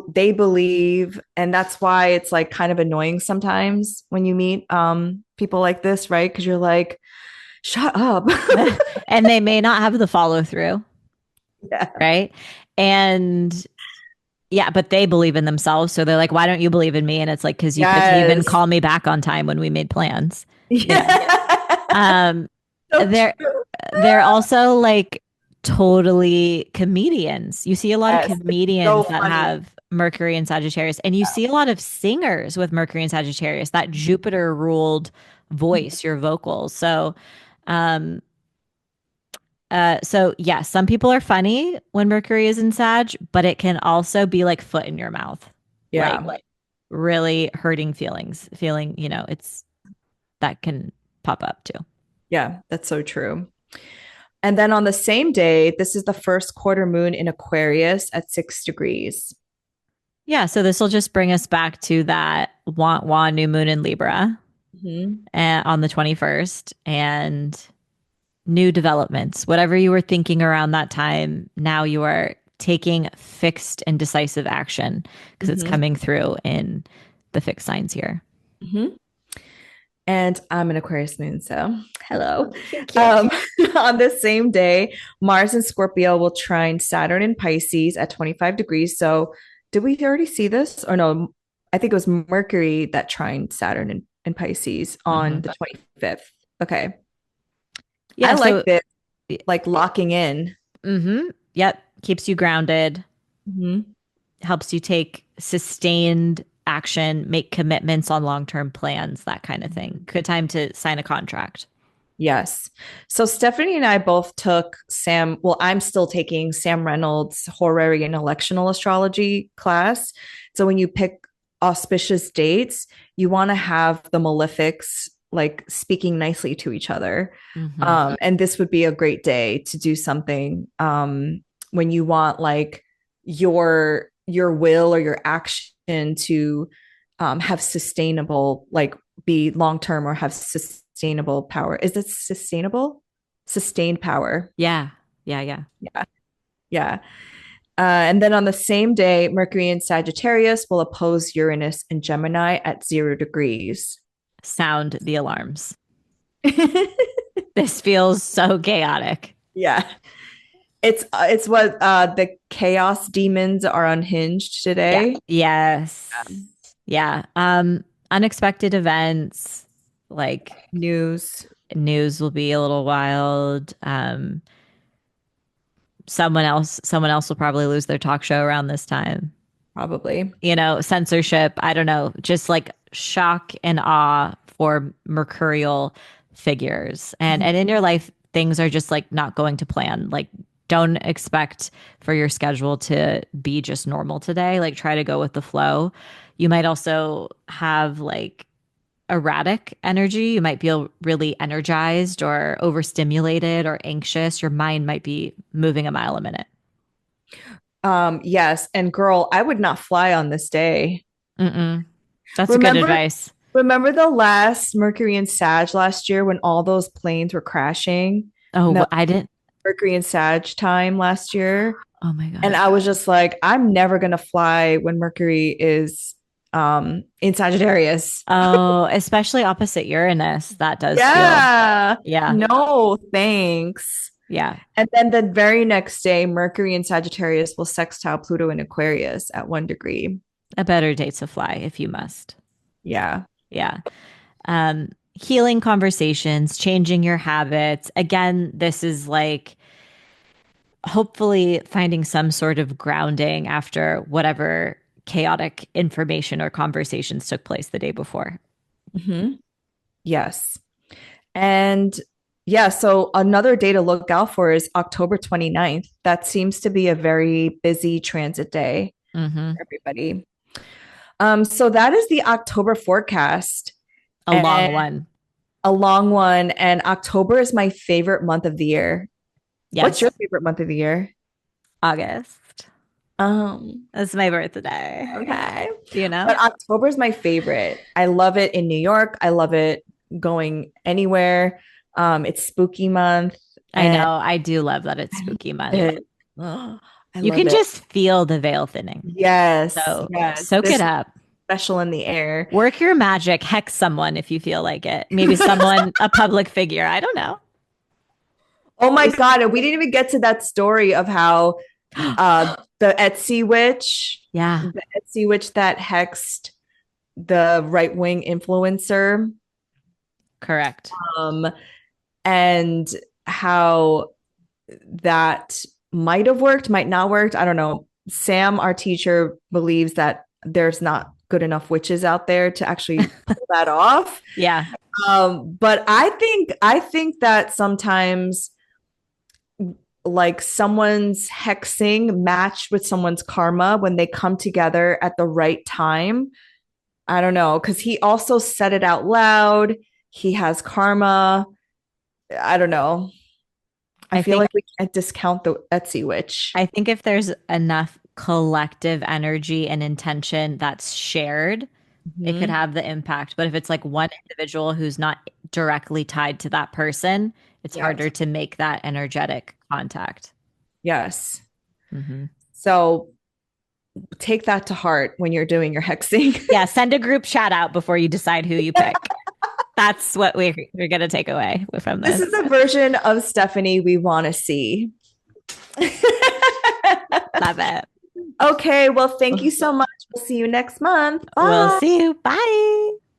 S2: they believe. And that's why it's like kind of annoying sometimes when you meet people like this, right? Because you're like, shut up.
S1: And they may not have the follow through,
S2: Yeah.
S1: right? And yeah, but they believe in themselves. So they're like, why don't you believe in me? And it's like, because you couldn't even
S2: Yes.
S1: call me back on time when we made plans, you know?
S2: Yeah.
S1: Um,
S2: So
S1: they're
S2: true.
S1: they're also like totally comedians. You see a lot of
S2: Yes. It's so
S1: comedians that
S2: funny.
S1: have Mercury and Sagittarius, and you see a lot of singers with Mercury and Sagittarius, that Jupiter ruled voice, your vocals. Um, so yeah, some people are funny when Mercury is in Sag, but it can also be like foot in your mouth, like
S2: Yeah.
S1: really hurting feelings, it's that can pop up too.
S2: Yeah. That's so true. And then on the same day, this is the first quarter moon in Aquarius at 6 degrees.
S1: Yeah, so this will just bring us back to that want new moon in Libra
S2: Mhm.
S1: on the 21st and new developments. Whatever you were thinking around that time, now you are taking fixed and decisive action because it's
S2: Mhm.
S1: coming through in the fixed signs here.
S2: Mhm. And I'm an Aquarius moon, so hello.
S1: Cute.
S2: Um, on the same day, Mars and Scorpio will trine Saturn in Pisces at 25 degrees. So, did we already see this? Or no, I think it was Mercury that trined Saturn in Pisces on
S1: Hmm.
S2: the 25th. Okay. I
S1: Yeah,
S2: like
S1: so
S2: this, like locking in.
S1: yep, keeps you grounded,
S2: Mhm.
S1: helps you take sustained action, make commitments on long-term plans, that kind of thing. Good time to sign a contract.
S2: Yes. So Stephanie and I both took I'm still taking Sam Reynolds' horary and electional astrology class. So when you pick auspicious dates, you want to have the malefics like speaking nicely to each other.
S1: Hmm.
S2: And this would be a great day to do something when you want like your will or your action to have sustainable like be long term or have sustainable power. Is it sustainable? Sustained power.
S1: Yeah, yeah, yeah.
S2: Yeah. Yeah. And then on the same day, Mercury in Sagittarius will oppose Uranus and Gemini at 0 degrees.
S1: Sound the alarms. This feels so chaotic.
S2: Yeah. It's what the chaos demons are unhinged
S1: Yeah.
S2: today.
S1: Yes. Yeah. Unexpected events, like
S2: News.
S1: news will be a little wild. someone else will probably lose their talk show around this time.
S2: Probably.
S1: Censorship, I don't know, just like shock and awe for mercurial figures. And in your life, things are just like not going to plan. Like don't expect for your schedule to be just normal today. Like try to go with the flow. You might also have like erratic energy. You might feel really energized or overstimulated or anxious. Your mind might be moving a mile a minute.
S2: Yes, and girl, I would not fly on this day.
S1: Mm-mm. That's a good
S2: Remember,
S1: advice.
S2: remember the last Mercury and Sag last year when all those planes were crashing?
S1: Oh,
S2: No,
S1: I didn't.
S2: Mercury and Sag time last year.
S1: Oh my
S2: And
S1: God.
S2: I was just like, I'm never gonna fly when Mercury is in Sagittarius.
S1: Oh, especially opposite Uranus. That does feel,
S2: Yeah.
S1: yeah,
S2: No, thanks.
S1: yeah.
S2: And then the very next day, Mercury in Sagittarius will sextile Pluto in Aquarius at 1 degree.
S1: A better day to fly if you must.
S2: Yeah.
S1: Yeah. Healing conversations, changing your habits. Again, this is like hopefully finding some sort of grounding after whatever chaotic information or conversations took place the day before.
S2: Hmm. Yes. And yeah, so another day to look out for is October 29th. That seems to be a very busy transit day
S1: Hmm.
S2: for everybody. So that is the October forecast
S1: A
S2: and
S1: long one.
S2: a long one. And October is my favorite month of the year. What's your
S1: Yes.
S2: favorite month of the year?
S1: August.
S2: Um,
S1: It's my birthday.
S2: okay.
S1: You know?
S2: But October is my favorite. I love it in New York. I love it going anywhere. It's spooky month
S1: I
S2: and
S1: know. I do love that it's
S2: I
S1: spooky
S2: love
S1: month.
S2: it. Oh, I
S1: You
S2: love
S1: can
S2: it.
S1: just feel the veil thinning.
S2: Yes,
S1: So
S2: yes.
S1: soak it
S2: This
S1: up.
S2: special in the air.
S1: Work your magic. Hex someone if you feel like it. Maybe someone, a public figure. I don't know.
S2: Oh my
S1: Just,
S2: God. And we didn't even get to that story of how the
S1: yeah,
S2: Etsy witch that hexed the right-wing influencer,
S1: correct.
S2: um, and how that might have worked, might not worked. I don't know. Sam, our teacher, believes that there's not good enough witches out there to actually pull that off.
S1: Yeah,
S2: But I think that sometimes like someone's hexing matched with someone's karma when they come together at the right time. I don't know, because he also said it out loud. He has karma. I don't know. I
S1: I
S2: feel
S1: think
S2: like we can't discount the Etsy witch.
S1: I think if there's enough collective energy and intention that's shared, it could
S2: Mhm.
S1: have the impact. But if it's like one individual who's not directly tied to that person, it's harder
S2: Yes.
S1: to make that energetic contact.
S2: Yes.
S1: Hmm.
S2: So take that to heart when you're doing your hexing.
S1: Yeah, send a group chat out before you decide who you pick. That's what we're going to take away from
S2: This
S1: this.
S2: is a version of Stephanie we want to see.
S1: Love it.
S2: Okay, well, thank you so much. We'll see you next month.
S1: We'll
S2: Bye.
S1: see you. Bye.